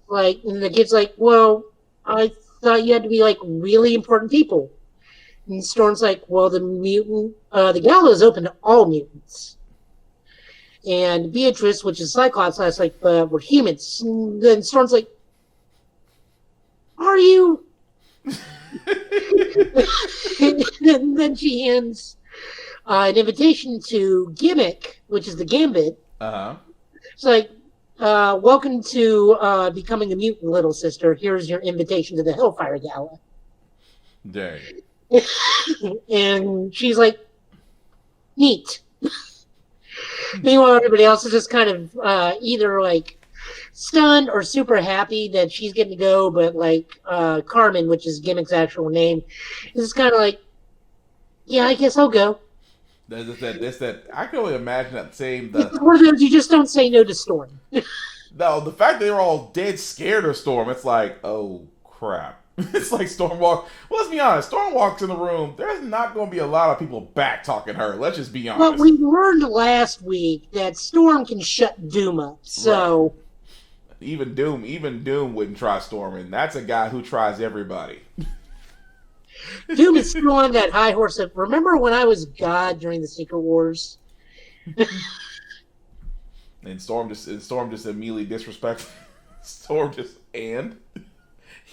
Like, and the kid's like, well, I thought you had to be like really important people. And Storm's like, well, the gala is open to all mutants. And Beatrice, which is Cyclops, is like, we're humans. And then Storm's like, are you? And then she hands an invitation to Gimmick, which is the Gambit. Uh-huh. It's like, welcome to becoming a mutant, little sister. Here's your invitation to the Hellfire Gala. Dang. And she's like, neat. Meanwhile, everybody else is just kind of either like stunned or super happy that she's getting to go, but like Carmen, which is Gimmick's actual name, is kind of like, yeah, I guess I'll go. That's that. I can only imagine that same. It's one of those you just don't say no to Storm. No, the fact they were all dead scared of Storm, it's like, oh crap. It's like Storm walk. Well, let's be honest. Storm walks in the room. There's not going to be a lot of people back talking her. Let's just be honest. Well, we learned last week that Storm can shut Doom up. So right. Even Doom wouldn't try Storm, and that's a guy who tries everybody. Doom is still on that high horse of, remember when I was God during the Secret Wars? And Storm just immediately disrespectful. Storm just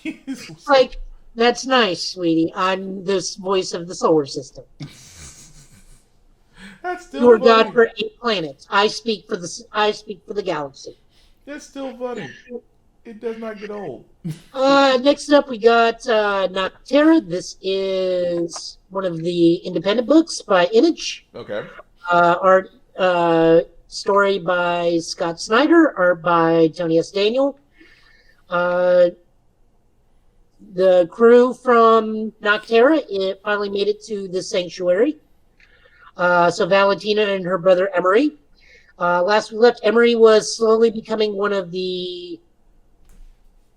It's like, that's nice, sweetie. I'm this voice of the solar system. That's still You're funny. God for 8 planets. I speak for the galaxy. That's still funny. It does not get old. Next up, we got Nocterra. This is one of the independent books by Image. Okay. Art story by Scott Snyder, art by Tony S. Daniel. The crew from Nocterra, it finally made it to the sanctuary. So Valentina and her brother Emery. Last we left, Emery was slowly becoming one of the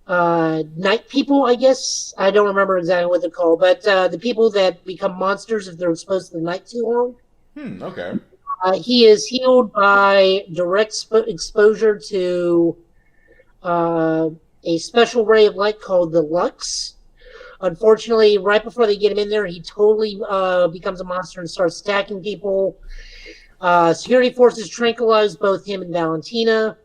night people, I guess. I don't remember exactly what they're called, but the people that become monsters if they're exposed to the night too long. Okay. He is healed by direct exposure to a special ray of light called the Lux. Unfortunately, right before they get him in there, he totally becomes a monster and starts attacking people. Security forces tranquilize both him and Valentina,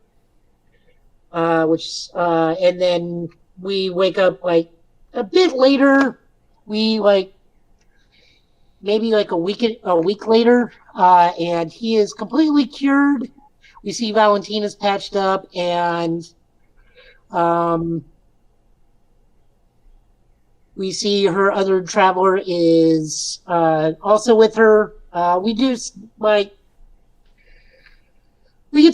and then we wake up like a bit later. We maybe like a week later, and he is completely cured. We see Valentina's patched up, and we see her other traveler is also with her. We get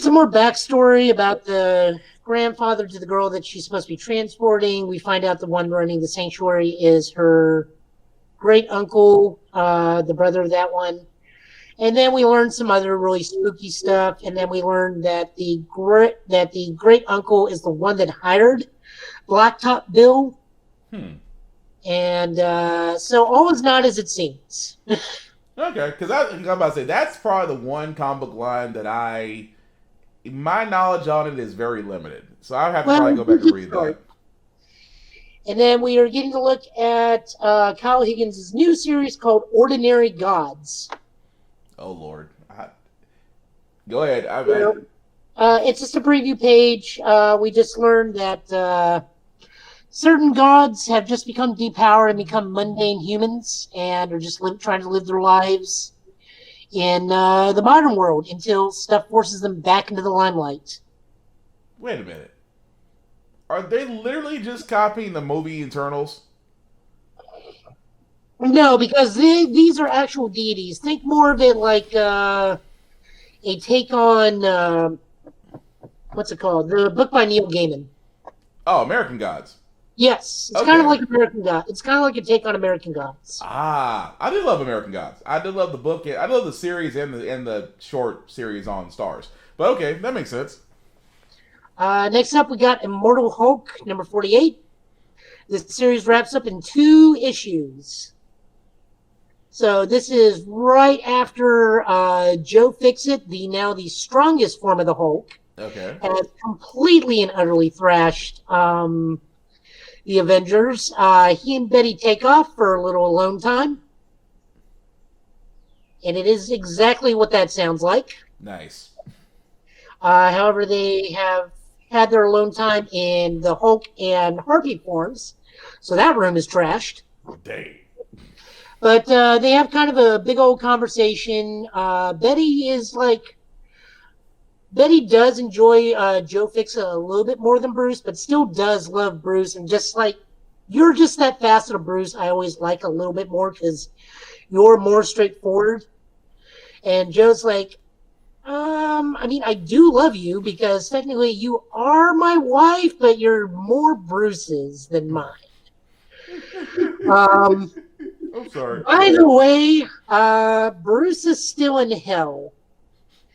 some more backstory about the grandfather to the girl that she's supposed to be transporting. We find out the one running the sanctuary is her great uncle, the brother of that one. And then we learn some other really spooky stuff. And then we learn that the great uncle is the one that hired Blacktop Bill. And so all is not as it seems. Okay, because I'm about to say that's probably the one comic book line that my knowledge on it is very limited. So I have to probably go back and read that. And then we are getting to look at Kyle Higgins' new series called Ordinary Gods. Oh, Lord. Go ahead. It's just a preview page. We just learned that certain gods have just become depowered and become mundane humans and are just trying to live their lives in the modern world until stuff forces them back into the limelight. Wait a minute. Are they literally just copying the movie Eternals? No, because these are actual deities. Think more of it like a take on, what's it called? The book by Neil Gaiman. Oh, American Gods. Yes, it's kind of like American Gods. It's kind of like a take on American Gods. Ah, I did love American Gods. I did love the book. I love the series and the short series on Stars. But okay, that makes sense. Next up, we got Immortal Hulk, number 48. This series wraps up in 2 issues. So this is right after Joe Fixit, the strongest form of the Hulk, has completely and utterly thrashed the Avengers. He and Betty take off for a little alone time. And it is exactly what that sounds like. Nice. However, they have had their alone time in the Hulk and Harvey forms. So that room is trashed. Dang. But they have kind of a big old conversation. Betty does enjoy Joe Fixit a little bit more than Bruce, but still does love Bruce. And just like, you're just that facet of Bruce I always like a little bit more because you're more straightforward. And Joe's like, I do love you because technically you are my wife, but you're more Bruce's than mine. I'm sorry. By the way, Bruce is still in hell.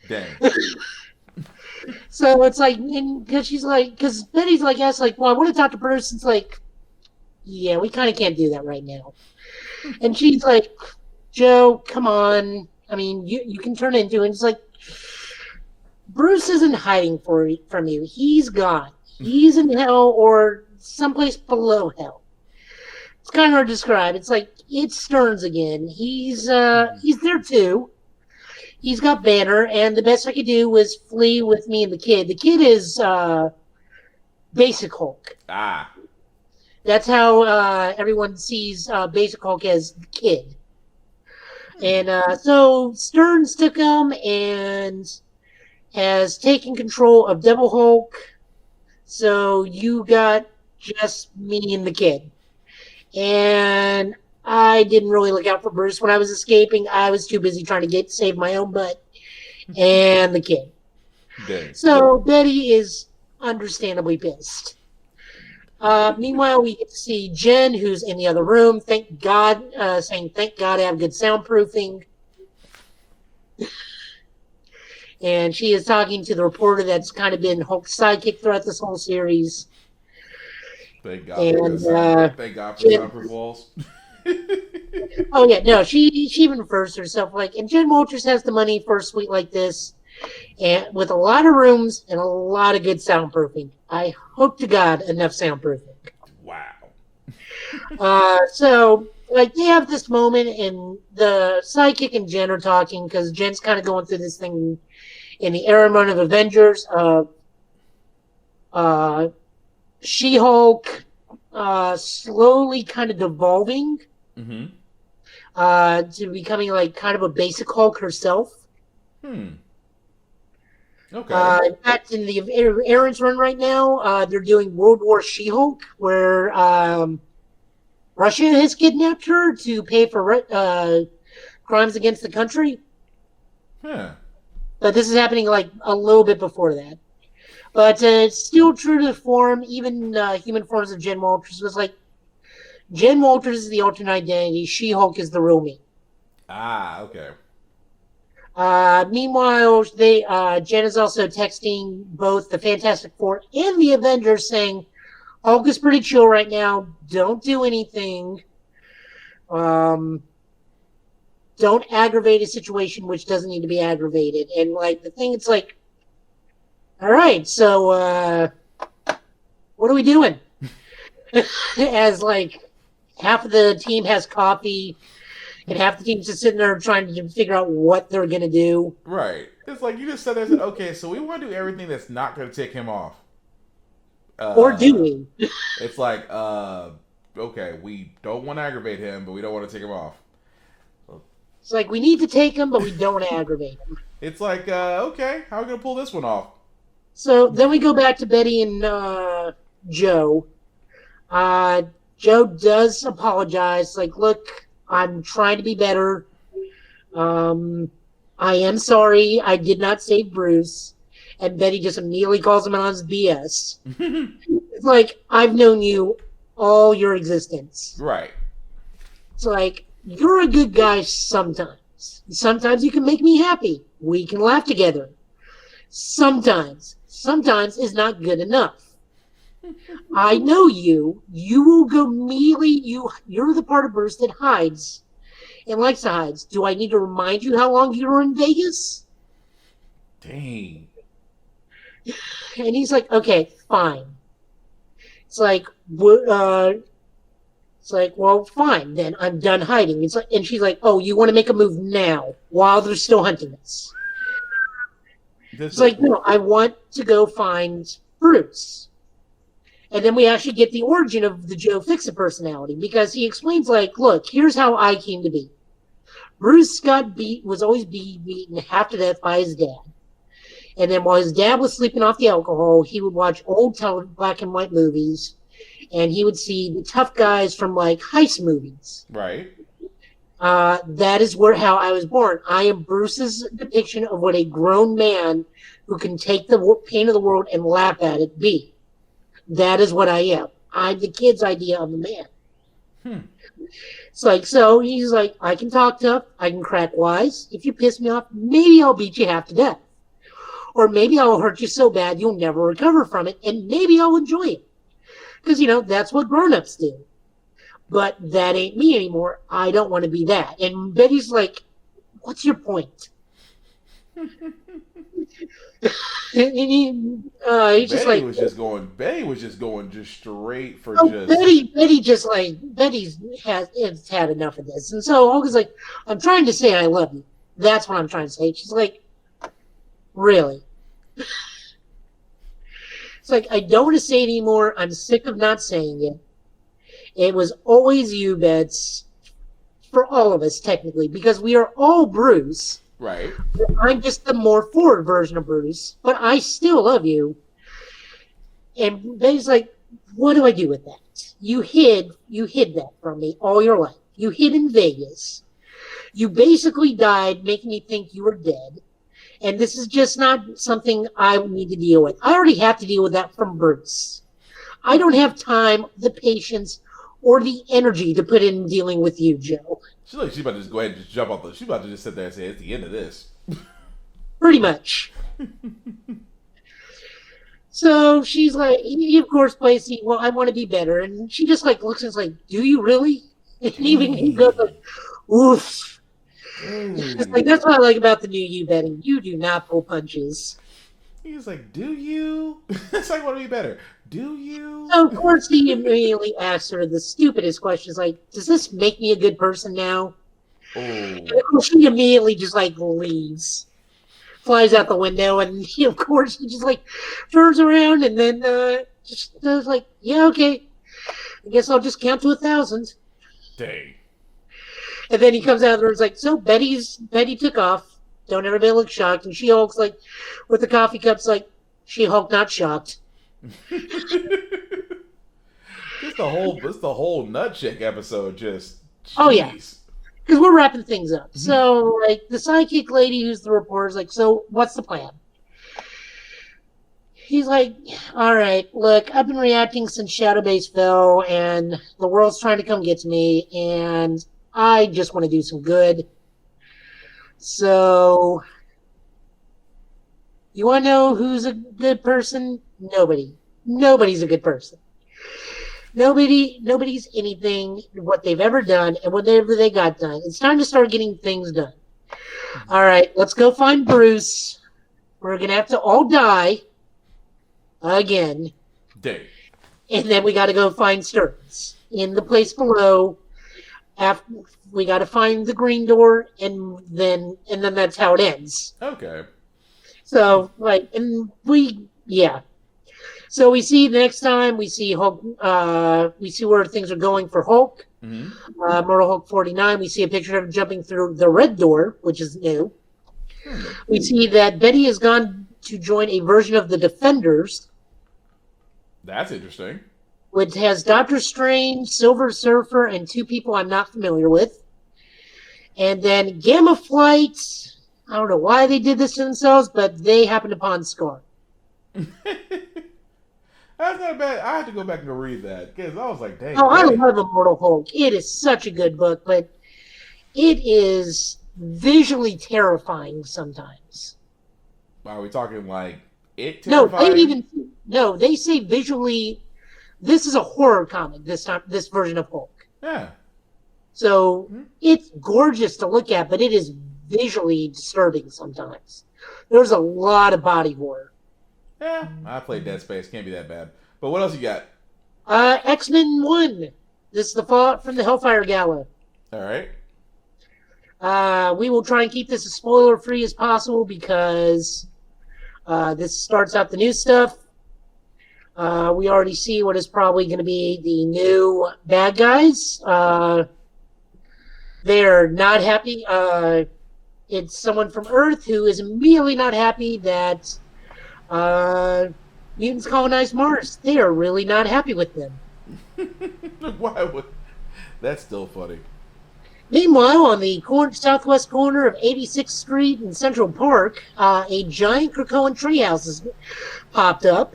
Dang. So it's like, because Betty's like, yes, like, well, I want to talk to Bruce. It's like, yeah, we kind of can't do that right now. And she's like, Joe, come on. I mean, you can turn it into it. It's like, Bruce isn't hiding from you. He's gone. He's in hell or someplace below hell. It's kind of hard to describe. It's like, it's Stearns again. He's there too. He's got Banner, and the best I could do was flee with me and the kid. The kid is Basic Hulk. Ah. That's how everyone sees Basic Hulk as the kid. And so Stearns took him and has taken control of Devil Hulk. So you got just me and the kid. And I didn't really look out for Bruce when I was escaping. I was too busy trying to save my own butt and the kid. Dang. So Betty is understandably pissed. Meanwhile, we get to see Jen, who's in the other room. Thank God, saying, "Thank God I have good soundproofing." And she is talking to the reporter that's kind of been Hulk's sidekick throughout this whole series. Thank God. And, thank God for soundproof walls. Oh yeah, no, she even refers to herself like, and Jen Walters has the money for a suite like this, and with a lot of rooms and a lot of good soundproofing. I hope to God enough soundproofing. Wow. So like they have this moment, and the sidekick and Jen are talking because Jen's kind of going through this thing in the era run of Avengers. She-Hulk slowly kind of devolving to becoming like kind of a basic Hulk herself. Okay. In fact, in the Aaron's run right now, they're doing World War She-Hulk, where Russia has kidnapped her to pay for crimes against the country. Huh. But this is happening like a little bit before that. But it's still true to the form. Even human forms of Jen Walters was like, Jen Walters is the alternate identity. She-Hulk is the real me. Ah, okay. Meanwhile, Jen is also texting both the Fantastic Four and the Avengers saying, Hulk is pretty chill right now. Don't do anything. Don't aggravate a situation which doesn't need to be aggravated. And like the thing, it's like, all right, so what are we doing? As like half of the team has coffee and half the team's just sitting there trying to figure out what they're going to do. Right. It's like you just said, okay, so we want to do everything that's not going to tick him off. Or do we? It's like, okay, we don't want to aggravate him, but we don't want to take him off. It's like we need to take him, but we don't want to aggravate him. It's like, okay, how are we going to pull this one off? So then we go back to Betty and Joe. Joe does apologize. Like, look, I'm trying to be better. I am sorry. I did not save Bruce. And Betty just immediately calls him on his BS. It's like, I've known you all your existence. Right. It's like, you're a good guy sometimes. Sometimes you can make me happy. We can laugh together. Sometimes is not good enough. I know you. You will go immediately. You're the part of Bruce that hides and likes to hide. Do I need to remind you how long you were in Vegas? Dang. And he's like, okay, fine. It's like, well, fine. Then I'm done hiding. It's like, and she's like, oh, you want to make a move now while they're still hunting us? It's like, no, I want to go find Bruce. And then we actually get the origin of the Joe Fix-It personality, because he explains, like, look, here's how I came to be. Bruce was always beaten half to death by his dad. And then while his dad was sleeping off the alcohol, he would watch old black and white movies, and he would see the tough guys from, like, heist movies. Right. That is how I was born. I am Bruce's depiction of what a grown man who can take the pain of the world and laugh at it be. That is what I am. I'm the kid's idea of a man. It's like, so he's like, I can talk tough. I can crack wise. If you piss me off, maybe I'll beat you half to death. Or maybe I'll hurt you so bad you'll never recover from it, and maybe I'll enjoy it. Because, that's what grown-ups do. But that ain't me anymore. I don't want to be that. And Betty's like, what's your point? And he's Betty just like, Betty was just going straight for Betty's has had enough of this. And so Olga's like, I'm trying to say I love you. That's what I'm trying to say. She's like, really? It's like, I don't want to say it anymore. I'm sick of not saying it. It was always you, Bets, for all of us, technically, because we are all Bruce. Right. I'm just the more forward version of Bruce, but I still love you. And Betty's like, what do I do with that? You hid that from me all your life. You hid in Vegas. You basically died, making me think you were dead. And this is just not something I need to deal with. I already have to deal with that from Bruce. I don't have time, the patience, or the energy to put in dealing with you, Joe. She's about to just go ahead and just jump off she's about to just sit there and say, it's the end of this. Pretty much. So she's like, he of course plays the, well, I want to be better. And she just like looks and is like, do you really? And even he goes like, oof. It's like, that's what I like about the new you, Betty. You do not pull punches. He's like, do you? It's like, I want to be better. Do you? So, of course, he immediately asks her the stupidest questions, like, does this make me a good person now? Oh. And of course, she immediately just, like, leaves. Flies out the window, and he, of course, he just, like, turns around and then just does, like, yeah, okay. I guess I'll just count to 1,000. Dang. And then he comes out there and is like, so Betty took off. Don't everybody look shocked. And She-Hulk's like, with the coffee cups, like, She-Hulk not shocked. This the whole nutcheck episode. Just geez. Oh yeah, because we're wrapping things up. Mm-hmm. So like the sidekick lady who's the reporter is like, so what's the plan? He's like, all right, look, I've been reacting since Shadow Base fell, and the world's trying to come get to me, and I just want to do some good. So, you want to know who's a good person? Nobody. Nobody's a good person. Nobody's anything what they've ever done and whatever they got done. It's time to start getting things done. All right, let's go find Bruce. We're going to have to all die again. Dang. And then we got to go find Stearns in the place below. After we got to find the green door, and then that's how it ends. Okay. So, like, and yeah. So we see the next time we see Hulk. We see where things are going for Hulk. Mortal Hulk 49. We see a picture of him jumping through the red door, which is new. We see that Betty has gone to join a version of the Defenders. That's interesting. Which has Doctor Strange, Silver Surfer, and two people I'm not familiar with. And then Gamma Flight. I don't know why they did this to themselves, but they happened upon Scar. That's not bad. I had to go back and go read that because I was like, dang. Oh, I love Immortal Hulk. It is such a good book, but it is visually terrifying sometimes. Are we talking like it terrifying? They say visually. This is a horror comic. This version of Hulk. Yeah. So it's gorgeous to look at, but it is visually disturbing sometimes. There's a lot of body horror. Yeah, I played Dead Space. Can't be that bad. But what else you got? X-Men 1. This is the Fallout from the Hellfire Gala. All right. We will try and keep this as spoiler-free as possible because this starts out the new stuff. We already see what is probably going to be the new bad guys. They're not happy. It's someone from Earth who is immediately not happy that mutants colonized Mars. They are really not happy with them. Why would... That's still funny. Meanwhile, on the southwest corner of 86th Street in Central Park, a giant Krakoan treehouse has popped up,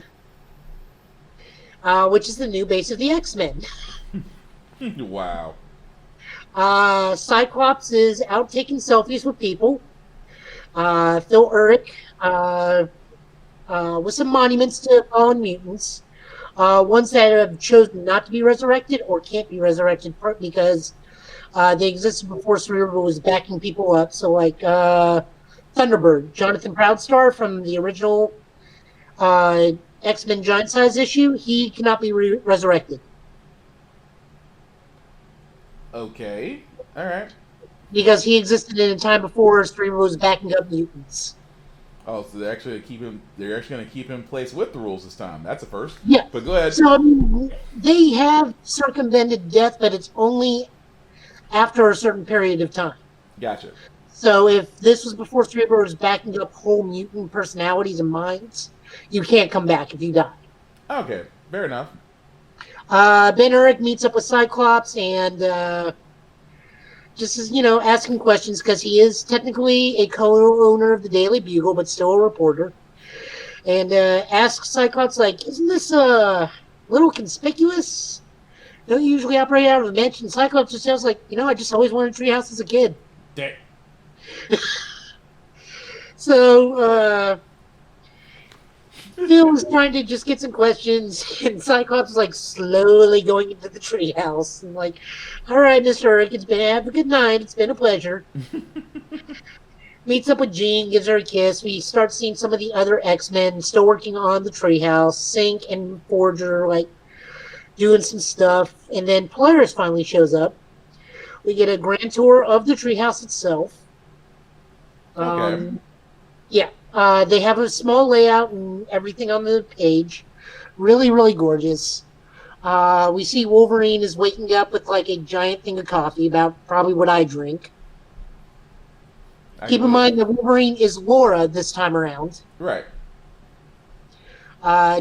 which is the new base of the X-Men. Wow. Cyclops is out taking selfies with people. Phil Urich, with some monuments to fallen mutants. Ones that have chosen not to be resurrected or can't be resurrected because they existed before Cerebral was backing people up. So like Thunderbird, Jonathan Proudstar from the original X-Men Giant Size issue, he cannot be resurrected. Okay. All right. Because he existed in a time before Cerebral was backing up mutants. Oh, so they're actually going to keep him in place with the rules this time. That's a first. Yeah. But go ahead. So I mean, they have circumvented death, but it's only after a certain period of time. Gotcha. So if this was before Cerebral was backing up whole mutant personalities and minds, you can't come back if you die. Okay. Fair enough. Ben Urich meets up with Cyclops and just is, asking questions because he is technically a co-owner of the Daily Bugle, but still a reporter. And asks Cyclops, like, isn't this a little conspicuous? Don't you usually operate out of a mansion? Cyclops just sounds like, I just always wanted a treehouse as a kid. Dang. So, Phil was trying to just get some questions, and Cyclops is like slowly going into the treehouse. And like, all right, Mr. Urich, have a good night. It's been a pleasure. Meets up with Jean, gives her a kiss. We start seeing some of the other X-Men still working on the treehouse. Sync and Forger like doing some stuff, and then Polaris finally shows up. We get a grand tour of the treehouse itself. Okay. Yeah. They have a small layout and everything on the page. Really, really gorgeous. We see Wolverine is waking up with like a giant thing of coffee, about probably what I drink. Keep in mind that Wolverine is Laura this time around. Right.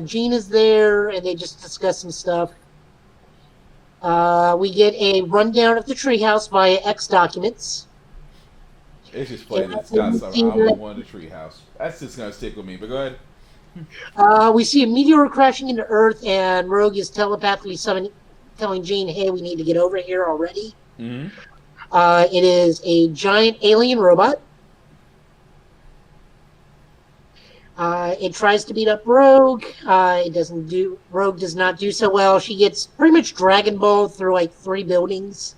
Jean is there, and they just discuss some stuff. We get a rundown of the treehouse via X documents. It's just funny that Scott Summers, I'm the one in the treehouse. That's just going to stick with me, but go ahead. We see a meteor crashing into Earth, and Rogue is telepathically telling Jean, hey, we need to get over here already. Mm-hmm. It is a giant alien robot. It tries to beat up Rogue. Rogue does not do so well. She gets pretty much Dragon Ball through like 3 buildings.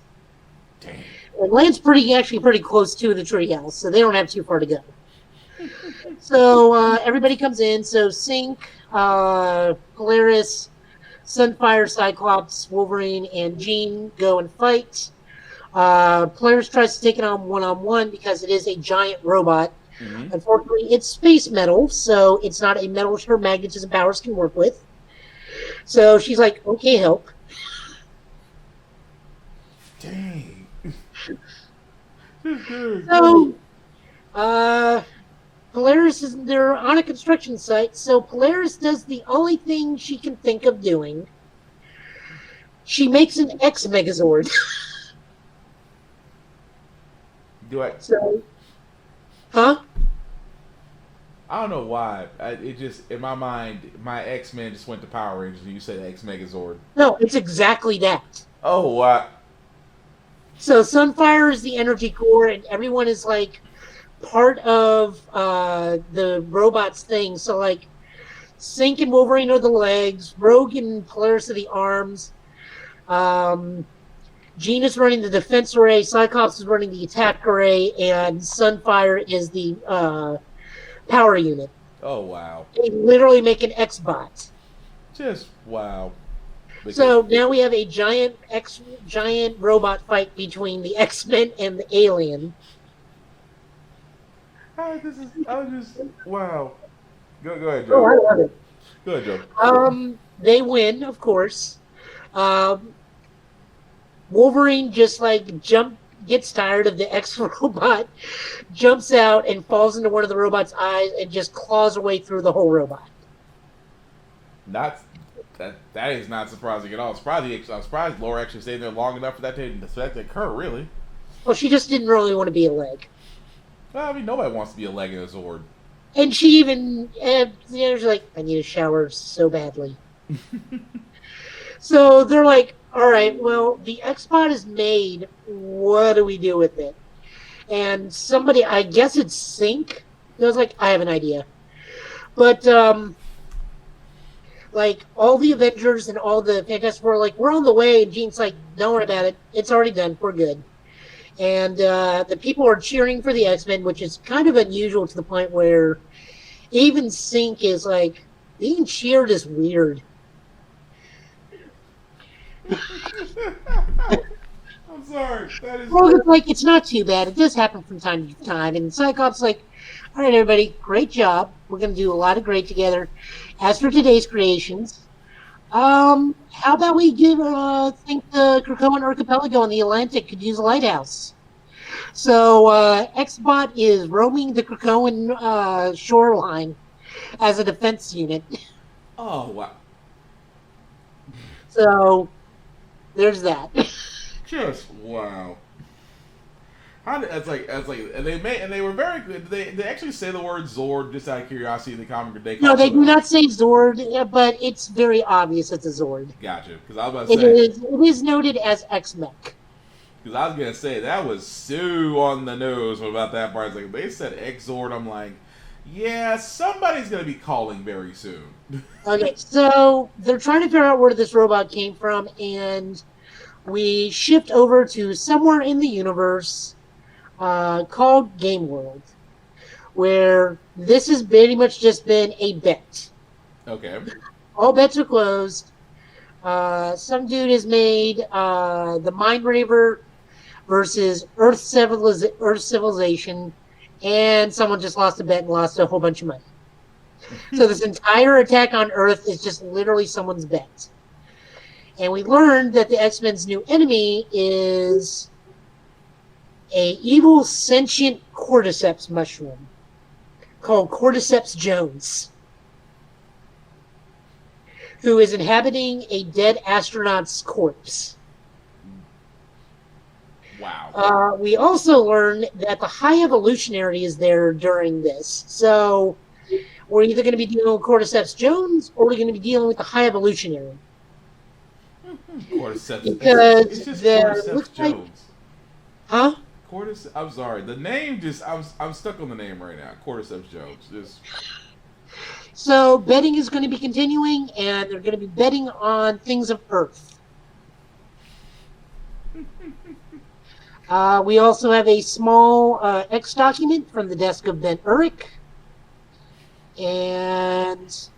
Dang. It lands pretty close to the treehouse, so they don't have too far to go. So everybody comes in. So Sync, Polaris, Sunfire, Cyclops, Wolverine, and Jean go and fight. Polaris tries to take it on one-on-one because it is a giant robot. Mm-hmm. Unfortunately, it's space metal, so it's not a metal her magnetism powers can work with. So she's like, okay, help. Dang. So, Polaris they're on a construction site, so Polaris does the only thing she can think of doing. She makes an X-Megazord. Do I? So, huh? I don't know why. It just in my mind, my X-Men just went to Power Rangers, and you said X-Megazord. No, it's exactly that. Oh, what? So Sunfire is the energy core, and everyone is like part of the robot's thing. So like, Sync and Wolverine are the legs, Rogue and Polaris are the arms. Jean is running the defense array, Cyclops is running the attack array, and Sunfire is the power unit. Oh, wow. They literally make an X-Bot. Just wow. So now we have a giant robot fight between the X-Men and the alien. I was just wow. Go ahead, Joe. Oh, I love it. Go ahead, Joe. They win, of course. Wolverine just like gets tired of the X-Robot, jumps out and falls into one of the robot's eyes and just claws her way through the whole robot. That is not surprising at all. I'm surprised Laura actually stayed there long enough for that to occur, really. Well, she just didn't really want to be a leg. Well, I mean, nobody wants to be a leg in a Zord. And she even, she's like, I need a shower so badly. So they're like, all right, well, the X-Bot is made. What do we do with it? And somebody, I guess it's Sync, was like, I have an idea. But, like, all the Avengers and all the Fantastic Four are like, we're on the way. And Jean's like, don't worry about it. It's already done. We're good. And the people are cheering for the X-Men, which is kind of unusual to the point where even Sync is like, being cheered is weird. I'm sorry. That is. Well, it's like, it's not too bad. It does happen from time to time. And Cyclops like, all right, everybody, great job. We're going to do a lot of great together. As for today's creations, how about we think the Krakoan archipelago in the Atlantic could use a lighthouse? So X-Bot is roaming the Krakoan shoreline as a defense unit. Oh, wow. So there's that. Just wow. That's like, and they were very good. They actually say the word Zord just out of curiosity in the comic. No, they do not say Zord, but it's very obvious it's a Zord. Gotcha. Because I was about to say it is noted as X-Mech. Because I was gonna say that was so on the nose about that part. It's like they said X-Zord. I'm like, yeah, somebody's gonna be calling very soon. Okay, so they're trying to figure out where this robot came from, and we shift over to somewhere in the universe called Game World, where this has pretty much just been a bet. Okay. All bets are closed. Some dude has made the Mind Raver versus Earth Civilization, and someone just lost a bet and lost a whole bunch of money. So this entire attack on Earth is just literally someone's bet. And we learned that the X-Men's new enemy is a evil sentient cordyceps mushroom called Cordyceps Jones, who is inhabiting a dead astronaut's corpse. Wow. We also learned that the High Evolutionary is there during this. So we're either going to be dealing with Cordyceps Jones or we're going to be dealing with the High Evolutionary. Cordyceps. Because it's just Cordyceps Jones. Like, huh? Cordyceps. I'm sorry. The name just. I'm stuck on the name right now. Cordyceps Jones. Just. So betting is going to be continuing, and they're going to be betting on things of Earth. We also have a small X document from the desk of Ben Urich. And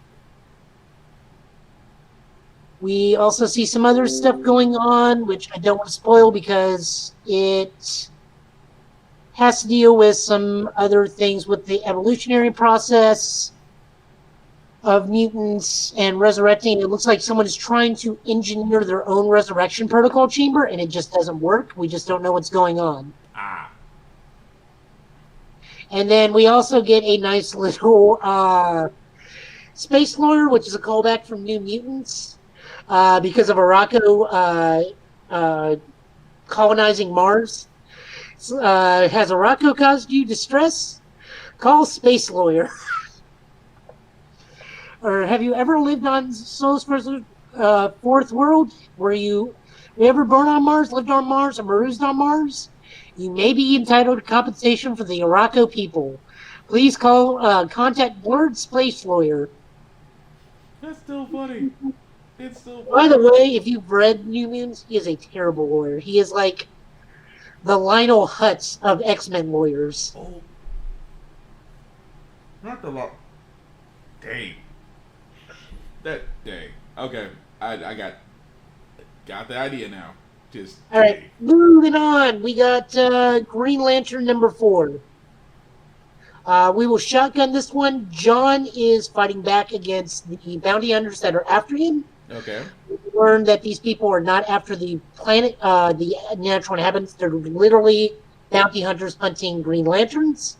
we also see some other stuff going on, which I don't want to spoil because it has to deal with some other things with the evolutionary process. of mutants and resurrecting. It looks like someone is trying to engineer their own resurrection protocol chamber, and it just doesn't work. We just don't know what's going on. Ah. And then we also get a nice little space lawyer, which is a callback from New Mutants, because of Arakko colonizing Mars. Has Arakko caused you distress? Call space lawyer. Or have you ever lived on Solar's fourth world? Were you ever born on Mars, lived on Mars, or marooned on Mars? You may be entitled to compensation for the Arakko people. Please contact Blurred Space Lawyer. That's still funny. It's still funny. By the way, if you've read New Mutants, he is a terrible lawyer. He is like the Lionel Hutz of X-Men lawyers. Oh. Not the law. Dang. Dang. Okay. I got the idea now. Just all right, moving on. We got Green Lantern number 4. We will shotgun this one. John is fighting back against the bounty hunters that are after him. Okay. We learned that these people are not after the planet, the natural inhabitants. They're literally bounty hunters hunting Green Lanterns.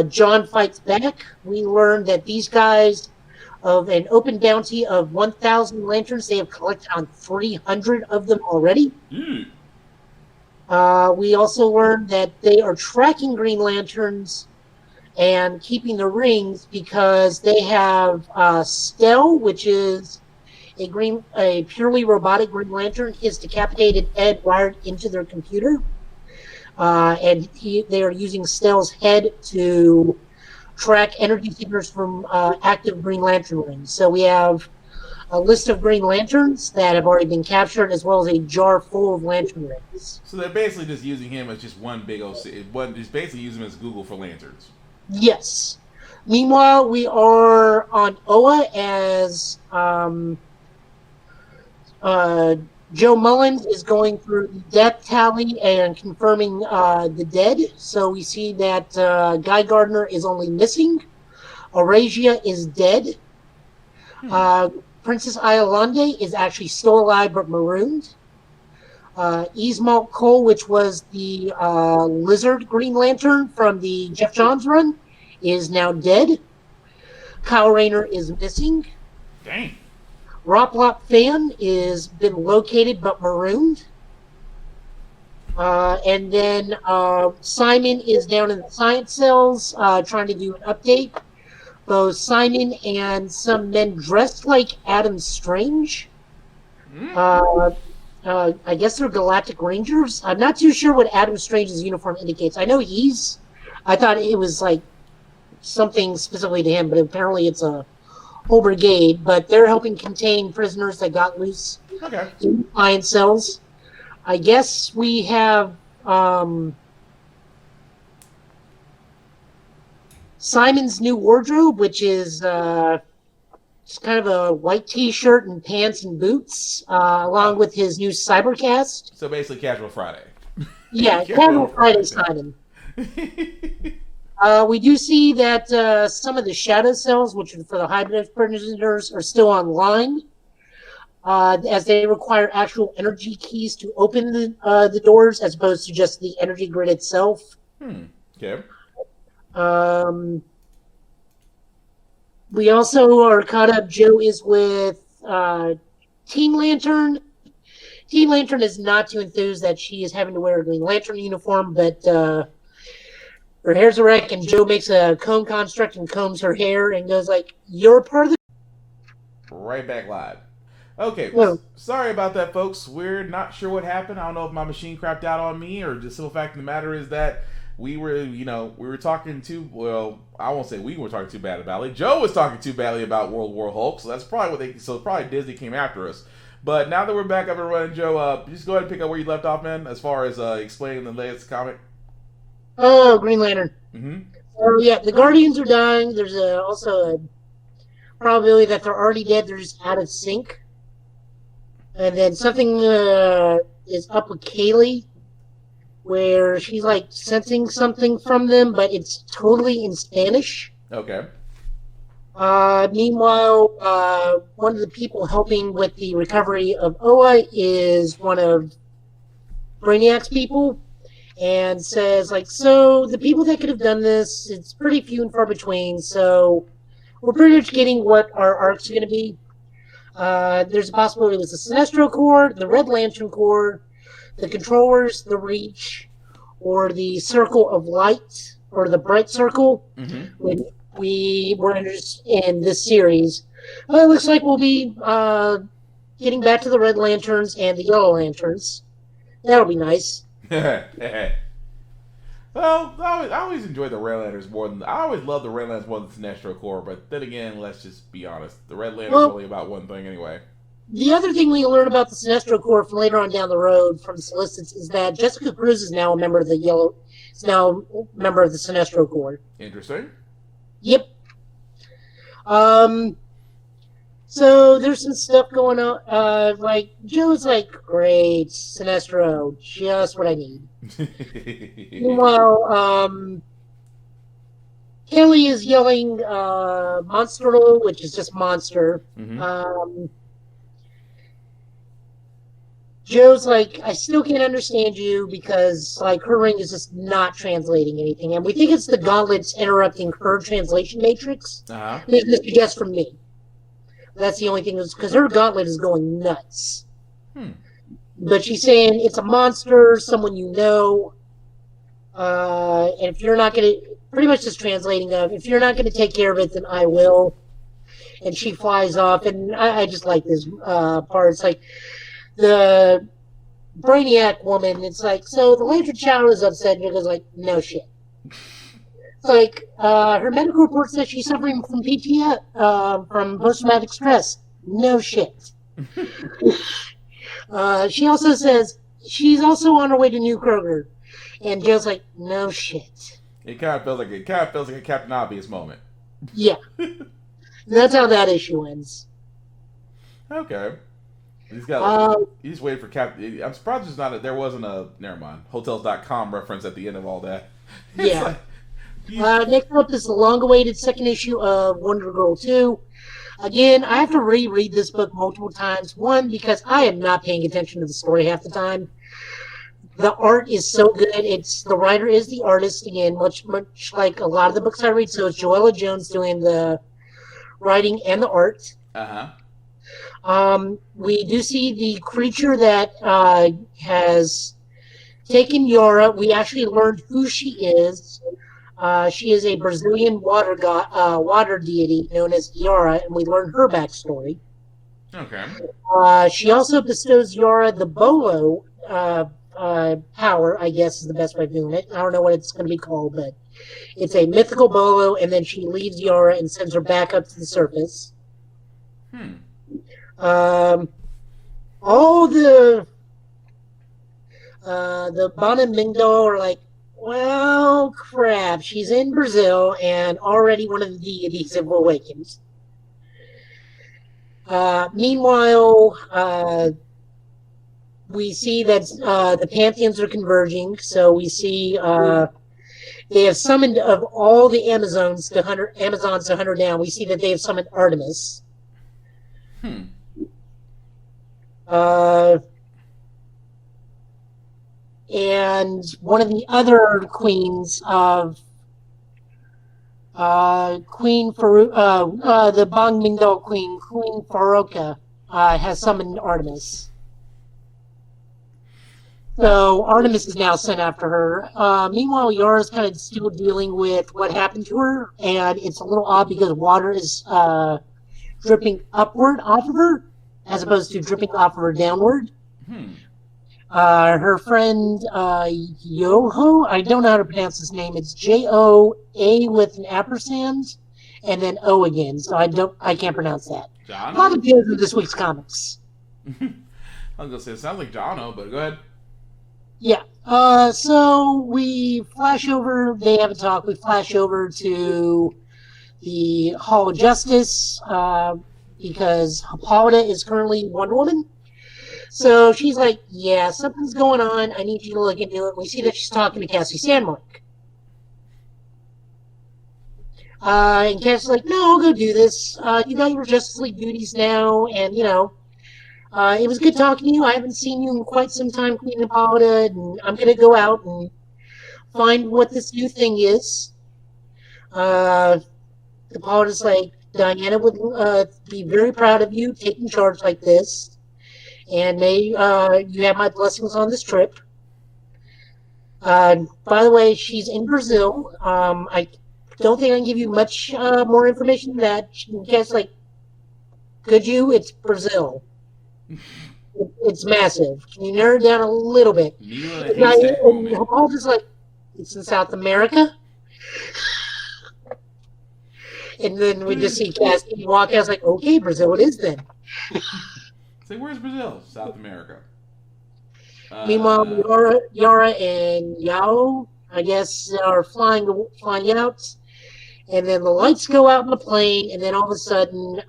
John fights back. We learned that these guys, of an open bounty of 1,000 lanterns, they have collected on 300 of them already. Mm. We also learned that they are tracking Green Lanterns and keeping the rings because they have Stell, which is a purely robotic Green Lantern, his decapitated head wired into their computer. And they are using Stell's head to track energy signatures from active Green Lantern rings. So we have a list of Green Lanterns that have already been captured, as well as a jar full of Lantern rings. So they're basically just using him as just one big old... Just basically using him as Google for lanterns. Yes. Meanwhile, we are on Oa as Joe Mullins is going through the death tally and confirming the dead. So we see that Guy Gardner is only missing. Aurasia is dead. Princess Iolande is actually still alive but marooned. Ismail Cole, which was the lizard Green Lantern from the Jeff Johns run, is now dead. Kyle Rayner is missing. Dang. Roplop Fan is been located but marooned. And then Simon is down in the science cells trying to do an update. Both Simon and some men dressed like Adam Strange. I guess they're Galactic Rangers. I'm not too sure what Adam Strange's uniform indicates. I know I thought it was like something specifically to him, but apparently it's a whole brigade. But they're helping contain prisoners that got loose in science cells. I guess we have Simon's new wardrobe, which is just kind of a white T-shirt and pants and boots, along with his new Cybercast. So basically, Casual Friday. Yeah, Casual Friday Simon. We do see that some of the shadow cells, which are for the hybrid prisoners, are still online, as they require actual energy keys to open the doors, as opposed to just the energy grid itself. Okay. We also are caught up. Joe is with Teen Lantern. Teen Lantern is not too enthused that she is having to wear a Green Lantern uniform, but her hair's a wreck, and Joe makes a comb construct and combs her hair and goes like, "You're part of the..." Right back live. Okay, Whoa. Sorry about that, folks. We're not sure what happened. I don't know if my machine crapped out on me, or the simple fact of the matter is that we were talking too, well, I won't say we were talking too bad about it. Joe was talking too badly about World War Hulk, so that's probably probably Disney came after us. But now that we're back up and running, Joe, just go ahead and pick up where you left off, man, as far as explaining the latest comic. Oh, Green Lantern. Mm-hmm. Oh, yeah, the Guardians are dying. There's also a probability that they're already dead. They're just out of sync. And then something is up with Kaylee, where she's like sensing something from them, but it's totally in Spanish. Okay. Meanwhile, one of the people helping with the recovery of Oa is one of Brainiac's people, and says, like, so the people that could have done this, it's pretty few and far between, so we're pretty much getting what our arcs are going to be. There's a possibility it was the Sinestro Corps, the Red Lantern Corps, the Controllers, the Reach, or the Circle of Light, or the Bright Circle, when we were interested in this series. It looks like we'll be getting back to the Red Lanterns and the Yellow Lanterns. That'll be nice. Well, I always enjoy the Red Lanterns more than... I always love the Red Lanterns more than the Sinestro Corps, but then again, let's just be honest. The Red Lantern's only about one thing anyway. The other thing we learn about the Sinestro Corps from later on down the road from the solicits is that Jessica Cruz is now a member of the Sinestro Corps. Interesting. Yep. So there's some stuff going on. Like, Joe's like, great, Sinestro, just what I need. Meanwhile, Kelly is yelling Monster, which is just monster. Joe's like, I still can't understand you because, like, her ring is just not translating anything. And we think it's the gauntlets interrupting her translation matrix. This is just from me. That's the only thing, because her gauntlet is going nuts. But she's saying it's a monster, someone you know. And if you're not going to, pretty much just translating of, if you're not going to take care of it, then I will. And she flies off. And I just like this part. It's like, the Brainiac woman, it's like, so the Lantern Child is upset, and she goes like, no shit. It's like, her medical report says she's suffering from PTSD, from post-traumatic stress. No shit. She also says she's also on her way to New Kroger, and Joe's like, no shit. It kind of feels like a Captain Obvious moment. Yeah. That's how that issue ends. Okay. He's waiting for Captain. I'm surprised there wasn't a, never mind, Hotels.com reference at the end of all that. Yeah. Next up is the long-awaited second issue of Wonder Girl 2. Again, I have to reread this book multiple times. One, because I am not paying attention to the story half the time. The art is so good. The writer is the artist, again, much like a lot of the books I read. So it's Joella Jones doing the writing and the art. We do see the creature that has taken Yara. We actually learned who she is. She is a Brazilian water deity known as Yara, and we learned her backstory. Okay. She also bestows Yara the Bolo power, I guess is the best way of doing it. I don't know what it's going to be called, but it's a mythical Bolo, and then she leaves Yara and sends her back up to the surface. All the Bon and Mingdal are like, well, crap, she's in Brazil, and already one of the deities have awakened. Meanwhile, we see that the pantheons are converging, so we see they have summoned, of all the Amazons to hunter down, we see that they have summoned Artemis. And one of the other queens of Queen the Bang Mingdal Queen Faroka, has summoned Artemis. So Artemis is now sent after her. Meanwhile, Yara's kind of still dealing with what happened to her, and it's a little odd because water is dripping upward off of her, as opposed to dripping off of her downward. Her friend Yoho, I don't know how to pronounce his name. It's J-O-A with an ampersand, and then O again. So I can't pronounce that. Jono? A lot of appears in this week's comics. I was gonna say it sounds like Jono, but go ahead. Yeah. So we flash over. They have a talk. We flash over to the Hall of Justice because Hippolyta is currently Wonder Woman. So she's like, yeah, something's going on. I need you to look into it. We see that she's talking to Cassie Sandmark. And Cassie's like, no, I'll go do this. You got your Justice League duties now, and, it was good talking to you. I haven't seen you in quite some time, Queen Hippolyta, and I'm going to go out and find what this new thing is. Hippolyta's like, Diana would be very proud of you taking charge like this, and may you have my blessings on this trip. By the way, she's in Brazil. I don't think I can give you much more information than that. Cassie's like, could you? It's Brazil. It's massive. Can you narrow it down a little bit? Hippolyta's like, it's in South America. And then we just see Cassie walk out. I was like, okay, Brazil it is then. Say, where's Brazil? South America. Meanwhile, Yara and Yao, I guess, are flying out. And then the lights go out in the plane. And then all of a sudden,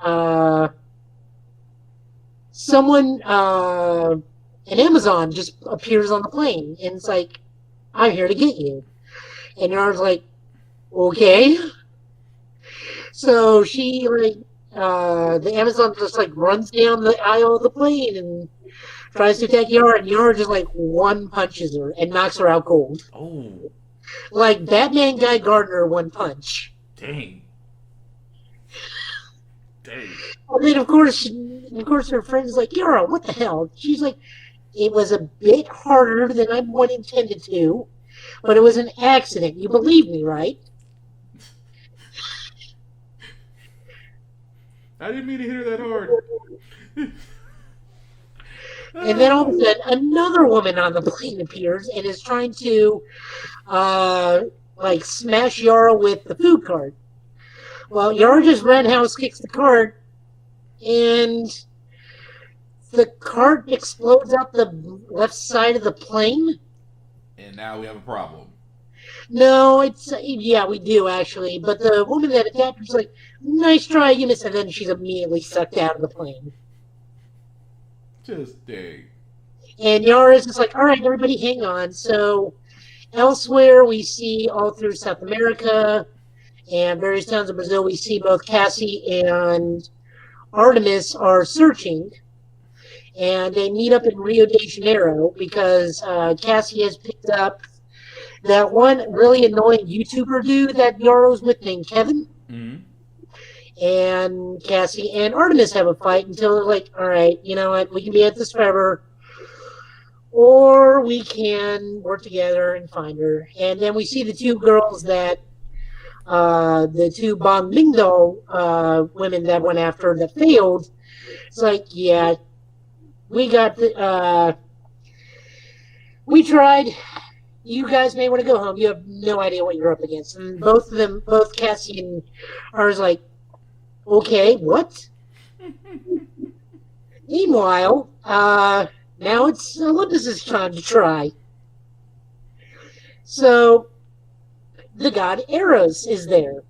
an Amazon just appears on the plane. And it's like, I'm here to get you. And Yara's like, okay. So she, the Amazon just, runs down the aisle of the plane and tries to attack Yara, and Yara just, one punches her and knocks her out cold. Oh. Like Batman Guy Gardner one punch. Dang. And then, of course, her friend's like, Yara, what the hell? She's like, it was a bit harder than I intended to, but it was an accident. You believe me, right? I didn't mean to hit her that hard. And then all of a sudden, another woman on the plane appears and is trying to, smash Yara with the food cart. Well, Yara just roundhouse kicks the cart, and the cart explodes out the left side of the plane. And now we have a problem. No, we do actually. But the woman that attacked her's like, nice try, you missed, and then she's immediately sucked out of the plane. Just dang. And Yara's just like, all right, everybody hang on. So elsewhere, we see all through South America and various towns of Brazil, we see both Cassie and Artemis are searching. And they meet up in Rio de Janeiro because Cassie has picked up that one really annoying YouTuber dude that Yara's with named Kevin. Mm-hmm. And Cassie and Artemis have a fight until they're like, all right, you know what, we can be at this forever, or we can work together and find her. And then we see the two girls that, the two Bong Mingdo women that went after that failed. It's like, yeah, we got we tried. You guys may want to go home. You have no idea what you're up against. And both of them, both Cassie and ours, like, okay, what? Meanwhile, now it's Olympus's time to try. So, the god Eros is there.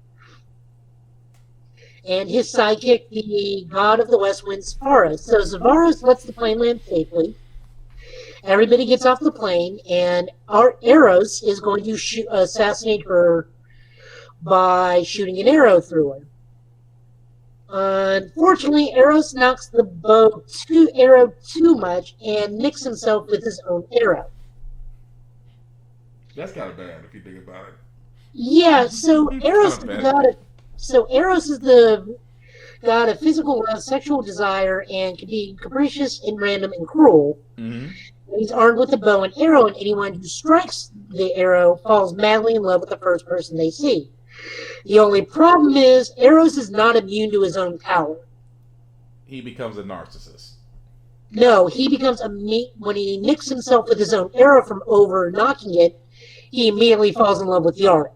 And his sidekick, the god of the West Wind, Zavaros. So Zavaros lets the plane land safely. Everybody gets off the plane, and our Eros is going to assassinate her by shooting an arrow through her. Unfortunately, Eros knocks the arrow too much and nicks himself with his own arrow. That's kind of bad if you think about it. Yeah, so Eros is the god of physical love, sexual desire, and can be capricious and random and cruel. Mm-hmm. He's armed with a bow and arrow, and anyone who strikes the arrow falls madly in love with the first person they see. The only problem is, Eros is not immune to his own power. He becomes a narcissist. No, he becomes when he nicks himself with his own arrow from over knocking it, he immediately falls in love with Yara.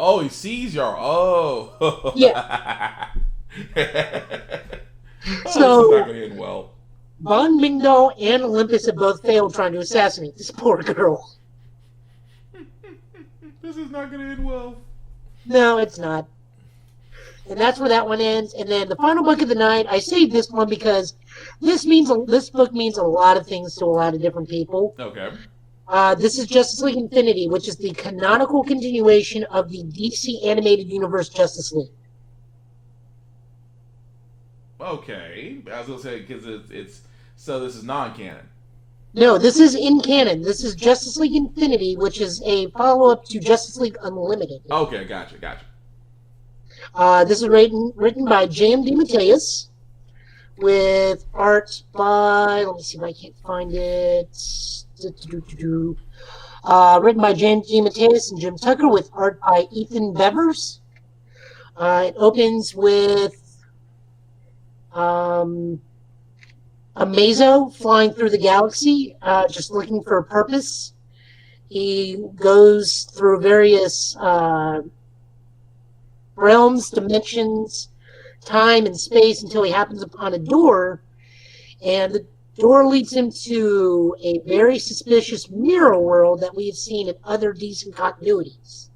Oh, he sees Yara. Oh. Yeah. So, this is not going to end well. Bong Mingdo and Olympus have both failed trying to assassinate this poor girl. This is not going to end well. No, it's not. And that's where that one ends. And then the final book of the night, I saved this one because this book means a lot of things to a lot of different people. Okay. This is Justice League Infinity, which is the canonical continuation of the DC animated universe Justice League. Okay, I was gonna say because it's so this is non-canon. No, this is in canon. This is Justice League Infinity, which is a follow-up to Justice League Unlimited. Okay, gotcha. This is written by J.M. DeMatteis, with art by, let me see if I can't find it. Written by J.M. DeMatteis and Jim Tucker, with art by Ethan Bevers. It opens with Amazo flying through the galaxy, just looking for a purpose. He goes through various realms, dimensions, time, and space until he happens upon a door, and the door leads him to a very suspicious mirror world that we've seen in other decent continuities.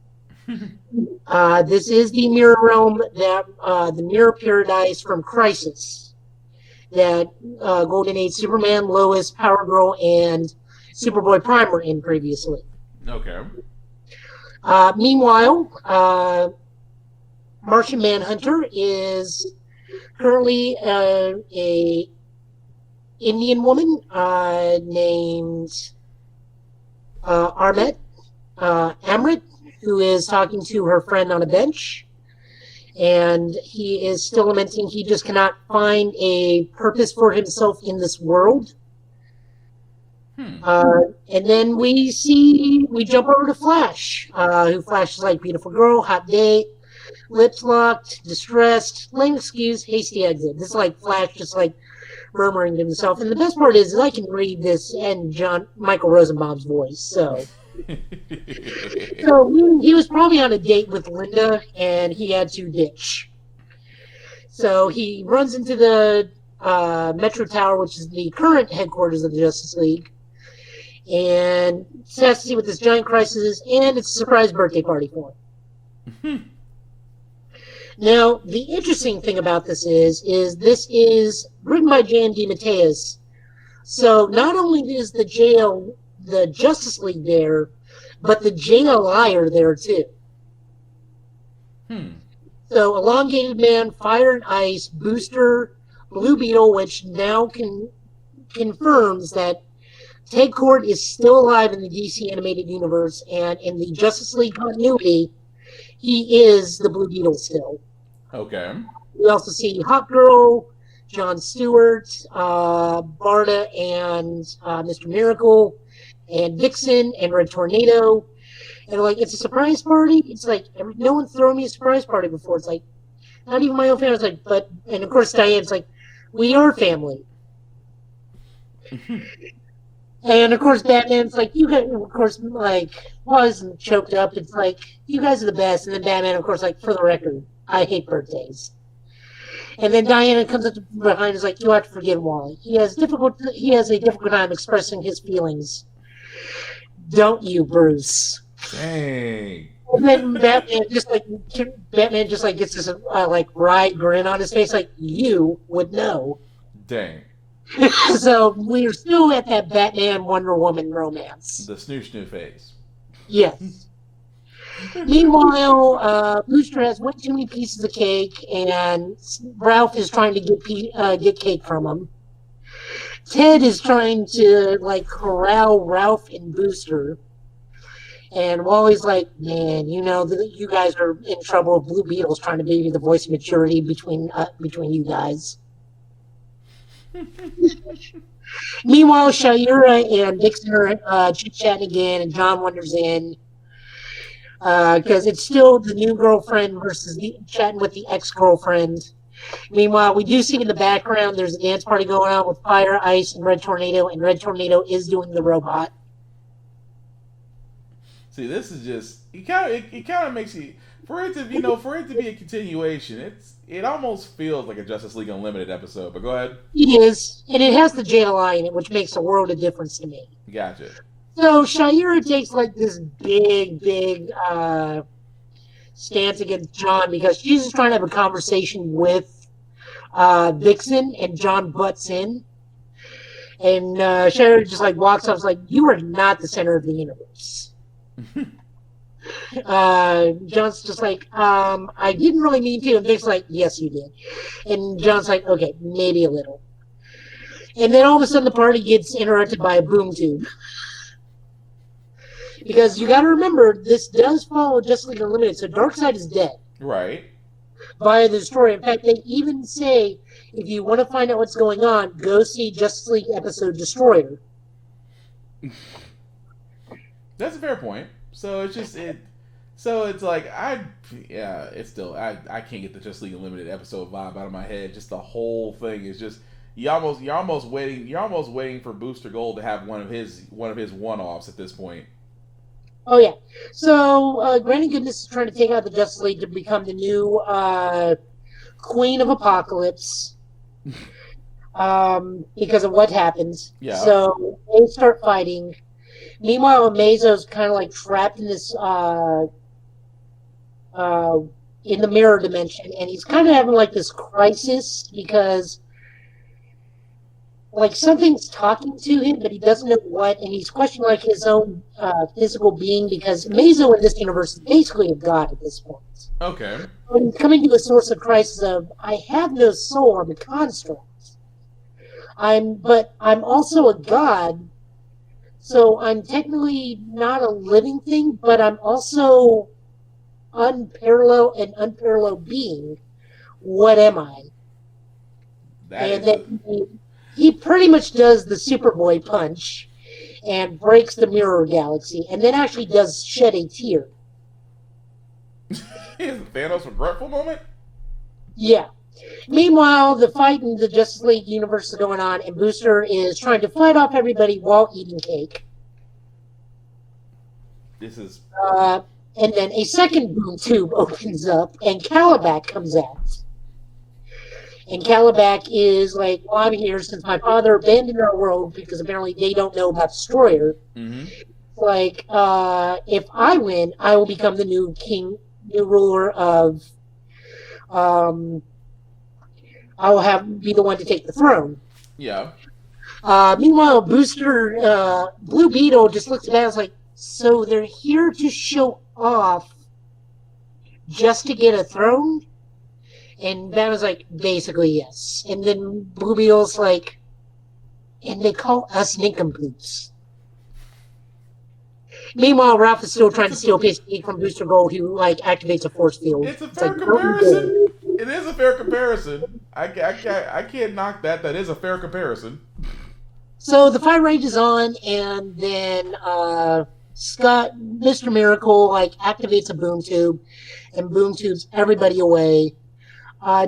This is the mirror realm that the mirror paradise from Crisis that Golden Age Superman, Lois, Power Girl, and Superboy Prime were in previously. Okay. Meanwhile, Martian Manhunter is currently a Indian woman named Amrit, who is talking to her friend on a bench, and he is still lamenting he just cannot find a purpose for himself in this world. And then we jump over to Flash, who Flash is like beautiful girl, hot date, lips locked, distressed, lame excuse, hasty exit. This is like Flash just like murmuring to himself. And the best part is I can read this in Michael Rosenbaum's voice. So he was probably on a date with Linda, and he had to ditch. So he runs into the Metro Tower, which is the current headquarters of the Justice League, and has to see what this giant crisis is, and it's a surprise birthday party for him. Now, the interesting thing about this is this is written by J.M. DeMatteis. So not only is the Justice League there, but the JLI are there too. So Elongated Man, Fire and Ice, Booster, Blue Beetle, which now confirms that Ted Kord is still alive in the DC animated universe, and in the Justice League continuity, he is the Blue Beetle still. Okay. We also see Hawkgirl, John Stewart, Barda, and Mr. Miracle, and Vixen, and Red Tornado. And like, it's a surprise party. It's like, no one's thrown me a surprise party before. It's like, not even my own family. It's like, and of course Diane's like, we are family. And of course Batman's like, you guys, of course, like, wasn't choked up. It's like, you guys are the best. And then Batman, of course, like, for the record, I hate birthdays. And then Diana comes up behind and is like, you have to forgive Wally. He has a difficult time expressing his feelings. Don't you, Bruce? Dang. And then Batman just gets this like wry grin on his face, like, you would know. Dang. So we're still at that Batman Wonder Woman romance. The snoo phase. Yes. Meanwhile, Booster has way too many pieces of cake, and Ralph is trying to get cake from him. Ted is trying to like corral Ralph and Booster, and Wally's like, "Man, you know you guys are in trouble. Blue Beetle's trying to be the voice of maturity between you guys." Meanwhile, Shaira and Dixon are chit-chatting again, and John wanders in. Because it's still the new girlfriend versus chatting with the ex-girlfriend. Meanwhile, we do see in the background there's a dance party going on with Fire, Ice, and Red Tornado is doing the robot. See, this is just it kind of makes you for it to be a continuation. It almost feels like a Justice League Unlimited episode. But go ahead. It is, and it has the JLI in it, which makes a world of difference to me. Gotcha. So Shaira takes like this big stance against John because she's just trying to have a conversation with Vixen, and John butts in. And Shredder just like walks off, like, you are not the center of the universe. John's just like, I didn't really mean to. And Vic's like, yes, you did. And John's like, okay, maybe a little. And then all of a sudden the party gets interrupted by a boom tube. Because you got to remember, this does follow Justice League Unlimited, so Darkseid is dead. Right. Via the story. In fact, they even say, if you want to find out what's going on, go see Justice League episode Destroyer. That's a fair point. So it's just So it's like it's still I can't get the Justice League Unlimited episode vibe out of my head. Just the whole thing is just you're almost waiting for Booster Gold to have one of his one-offs at this point. Oh yeah. So Granny Goodness is trying to take out the Justice League to become the new Queen of Apocalypse. Because of what happens. Yeah. So they start fighting. Meanwhile, Amazo's kind of like trapped in this in the mirror dimension, and he's kind of having like this crisis because like something's talking to him, but he doesn't know what, and he's questioning like his own physical being because Amazo in this universe is basically a god at this point. Okay. But he's coming to a source of crisis of I have no soul, I'm a construct. But I'm also a god, so I'm technically not a living thing, but I'm also unparalleled being. What am I? He pretty much does the Superboy punch and breaks the mirror galaxy, and then actually does shed a tear. Is Thanos' regretful moment? Yeah. Meanwhile, the fight in the Justice League universe is going on, and Booster is trying to fight off everybody while eating cake. This is... and then a second boom tube opens up, and Calabac comes out. And Calabac is like, well, I'm here since my father abandoned our world because apparently they don't know about Destroyer. Mm-hmm. Like, if I win, I will become the new ruler of... I'll be the one to take the throne. Yeah. Meanwhile, Booster, Blue Beetle just looks at that and is like, so they're here to show off just to get a throne? And Batman's like, basically, yes. And then Blue Beetle's like, and they call us nincompoops. Meanwhile, Ralph is still trying to steal Pacey from Booster Gold, who, like, activates a force field. It's a fair comparison. It is a fair comparison. I can't knock that. That is a fair comparison. So the fight rages on, and then Mr. Miracle, like, activates a boom tube, and boom tubes everybody away.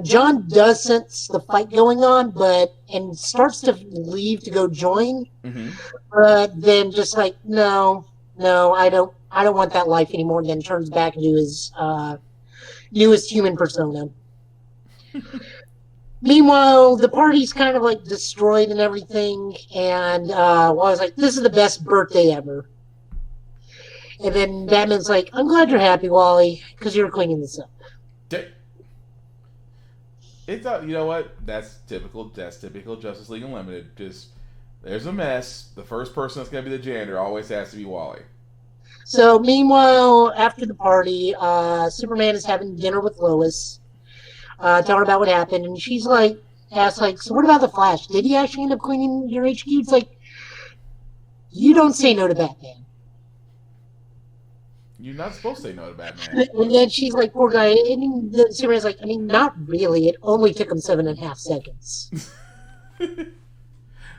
John does sense the fight going on, and starts to leave to go join. Mm-hmm. But then just like, no, I don't want that life anymore. And then turns back into his newest human persona. Meanwhile, the party's kind of like destroyed and everything, and I was like, this is the best birthday ever. And then Batman's like, I'm glad you're happy, Wally, because you're cleaning this up. It's you know what? That's typical Justice League Unlimited. Just there's a mess. The first person that's gonna be the janitor always has to be Wally. So meanwhile, after the party, Superman is having dinner with Lois, telling her about what happened, and she's like, asks like, so what about the Flash? Did he actually end up cleaning your HQ? It's like, you don't say no to Batman. You're not supposed to say no to Batman. And then she's like, poor guy. And the Superman's like, I mean, not really. It only took him 7.5 seconds.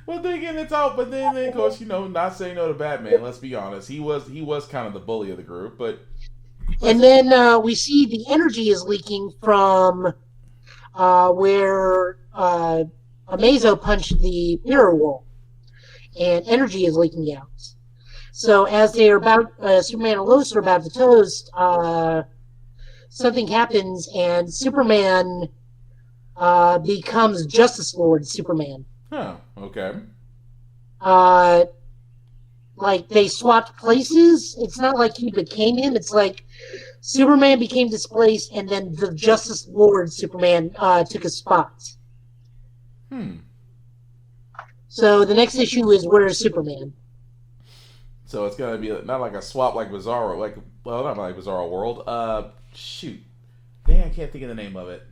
Well, then again, it's out. But then of course, not saying no to Batman. Let's be honest. He was kind of the bully of the group. But and then we see the energy is leaking from where Amazo punched the mirror wall, and energy is leaking out. So as they are about, Superman and Lois are about to toast, something happens, and Superman becomes Justice Lord Superman. Oh, okay. Like, they swapped places. It's not like he became him. It's like Superman became displaced, and then the Justice Lord Superman took his spot. So the next issue is Where is Superman? So it's gonna be not like a swap like Bizarro, not like Bizarro World. Shoot, dang, I can't think of the name of it.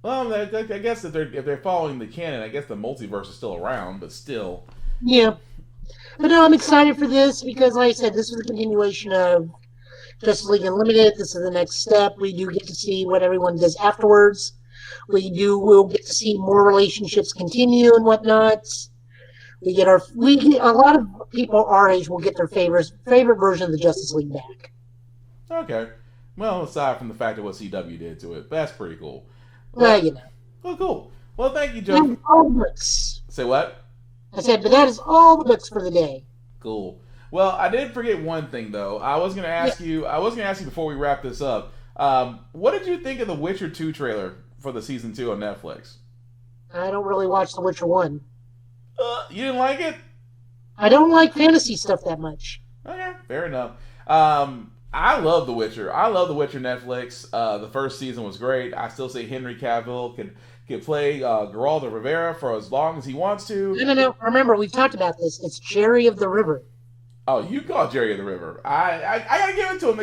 Well, I guess if they're following the canon, I guess the multiverse is still around, but still. Yeah. But no, I'm excited for this because, like I said, this is the continuation of Justice League Unlimited. This is the next step. We do get to see what everyone does afterwards. We'll get to see more relationships continue and whatnot. A lot of people our age will get their favorite version of the Justice League back. Okay. Well, aside from the fact of what CW did to it, that's pretty cool. Well, you know. Oh, cool. Well, thank you, Joe. All the books. Say what? I said, but that is all the books for the day. Cool. Well, I did forget one thing though. I was gonna ask you before we wrap this up. What did you think of the Witcher 2 trailer for the season 2 on Netflix? I don't really watch The Witcher 1. You didn't like it? I don't like fantasy stuff that much. Okay, fair enough. I love The Witcher. I love The Witcher Netflix. The first season was great. I still say Henry Cavill can play Geralt of Rivera for as long as he wants to. No. Remember, we've talked about this. It's Jerry of the River. Oh, you call Jerry of the River. I gotta give it to him.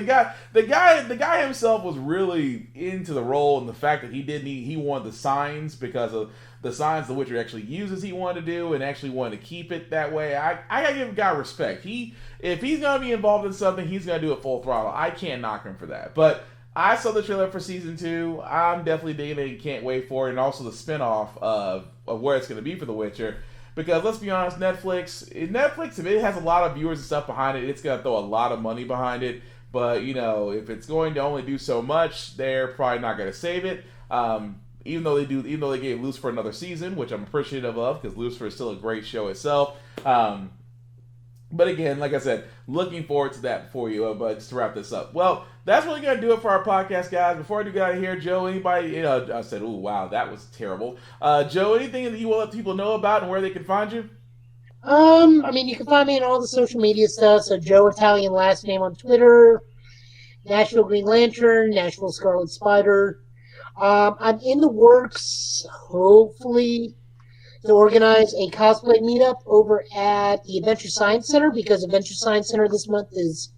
The guy himself was really into the role and the fact that he wanted the signs because of the signs the Witcher actually uses. He wanted to do and actually wanted to keep it that way. I gotta give a guy respect. If he's gonna be involved in something, he's gonna do it full throttle. I can't knock him for that. But I saw the trailer for season 2. I'm definitely digging it and can't wait for it, and also the spinoff of where it's gonna be for The Witcher. Because let's be honest, Netflix, if it has a lot of viewers and stuff behind it, it's going to throw a lot of money behind it. But, if it's going to only do so much, they're probably not going to save it. Even though they gave Lucifer another season, which I'm appreciative of, because Lucifer is still a great show itself. But again, like I said, looking forward to that for you. But just to wrap this up, well, that's really gonna do it for our podcast, guys. Before I do get out of here, Joe, anybody? I said, "Oh, wow, that was terrible." Joe, anything that you want to let people know about and where they can find you? You can find me on all the social media stuff. So Joe Italian last name on Twitter, Nashville Green Lantern, Nashville Scarlet Spider. I'm in the works, hopefully, to organize a cosplay meetup over at the Adventure Science Center because Adventure Science Center this month is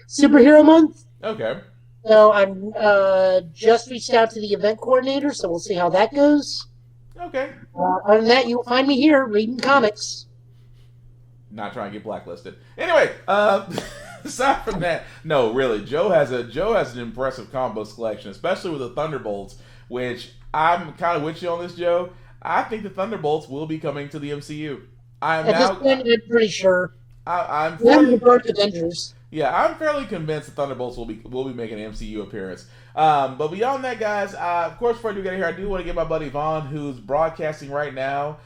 Superhero Month. Okay. So I'm just reached out to the event coordinator, so we'll see how that goes. Okay. Other than that, you'll find me here reading comics. Not trying to get blacklisted. Anyway, aside from that, no, really, Joe has an impressive comic book collection, especially with the Thunderbolts, which I'm kind of with you on this, Joe. I think the Thunderbolts will be coming to the MCU. At this point, I'm pretty sure. I'm Avengers. Yeah, I'm fairly convinced the Thunderbolts will be making an MCU appearance. But beyond that, guys, of course, before I do get here, I do want to get my buddy Vaughn, who's broadcasting right now,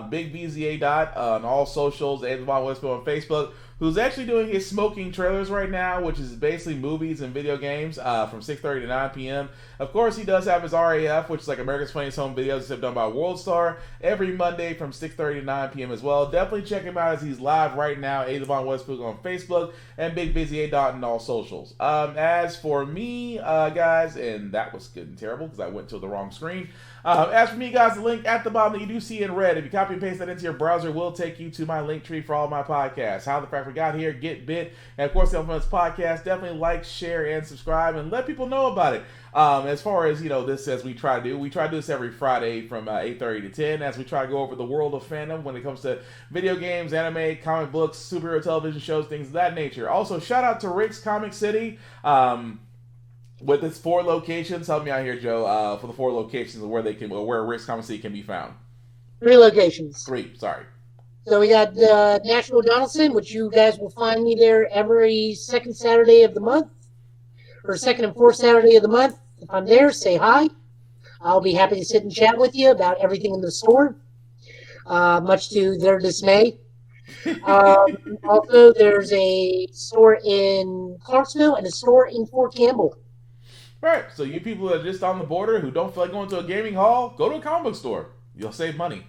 Big VZA Dot on all socials, and Vaughn Westfield on Facebook, who's actually doing his smoking trailers right now, which is basically movies and video games from 6:30 to 9 p.m. Of course, he does have his RAF, which is like America's Funniest Home Videos, except done by WorldStar, every Monday from 6:30 to 9 p.m. as well. Definitely check him out as he's live right now, Avon Westbrook on Facebook, and Big Busy A Dot on all socials. As for me, guys, and that was good and terrible because I went to the wrong screen. As for me, guys, the link at the bottom that you do see in red, if you copy and paste that into your browser, will take you to my link tree for all my podcasts. How the Fact We Got Here, Git Bit, and of course the Infamous Podcast. Definitely like, share, and subscribe, and let people know about it. As far as, this as we try to do this every Friday from 8:30 to 10, as we try to go over the world of fandom when it comes to video games, anime, comic books, superhero television shows, things of that nature. Also, shout out to Rick's Comic City. With its 4 locations, help me out here, Joe, for the 4 locations where Rick's Comic City can be found. 3 locations. 3, sorry. So we got Nashville Donaldson, which you guys will find me there every second Saturday of the month, or second and fourth Saturday of the month. If I'm there, say hi. I'll be happy to sit and chat with you about everything in the store, much to their dismay. Also, there's a store in Clarksville and a store in Fort Campbell. Right, so you people that are just on the border who don't feel like going to a gaming hall, go to a comic book store. You'll save money.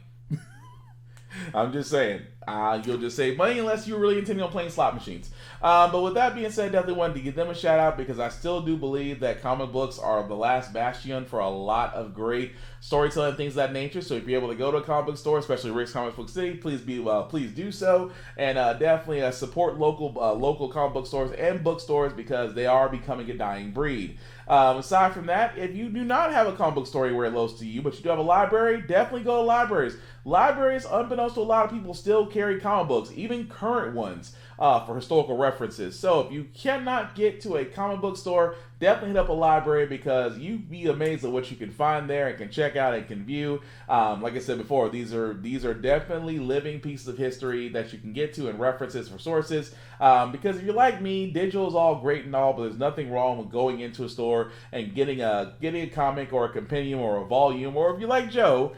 I'm just saying. You'll just save money unless you're really intending on playing slot machines. But with that being said, definitely wanted to give them a shout out because I still do believe that comic books are the last bastion for a lot of great storytelling, things of that nature. So if you're able to go to a comic book store, especially Rick's Comic Book City, please do so, and definitely support local comic book stores and bookstores because they are becoming a dying breed. Aside from that, if you do not have a comic book store where it lows to you, but you do have a library, definitely go to libraries. Libraries, unbeknownst to a lot of people, still carry comic books, even current ones, for historical references. So if you cannot get to a comic book store, definitely hit up a library because you'd be amazed at what you can find there and can check out and can view. Like I said before, these are definitely living pieces of history that you can get to and references for sources. Because if you're like me, digital is all great and all, but there's nothing wrong with going into a store and getting a comic or a compendium or a volume, or if you're like Joe,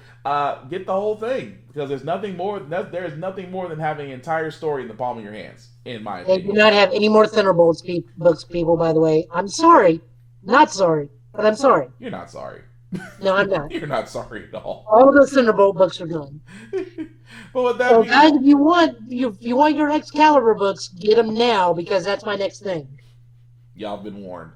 get the whole thing because there's nothing more than having an entire story in the palm of your hands. In my opinion, they do not have any more Thunderbolts books, people. By the way, I'm sorry, not sorry, but I'm sorry. You're not sorry. No, I'm not. You're not sorry at all. All the Thunderbolt books are gone. But with that, so guys, if you want your Excalibur books, get them now because that's my next thing. Y'all been warned.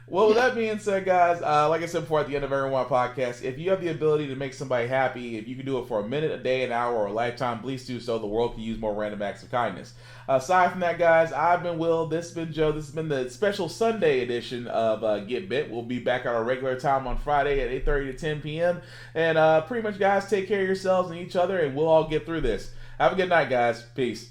Well, with that being said, guys, like I said before at the end of every one podcast, if you have the ability to make somebody happy, if you can do it for a minute, a day, an hour, or a lifetime, please do so. The world can use more random acts of kindness. Aside from that, guys, I've been Will. This has been Joe. This has been the special Sunday edition of Git Bit. We'll be back at our regular time on Friday at 8:30 to 10 p.m. And pretty much, guys, take care of yourselves and each other, and we'll all get through this. Have a good night, guys. Peace.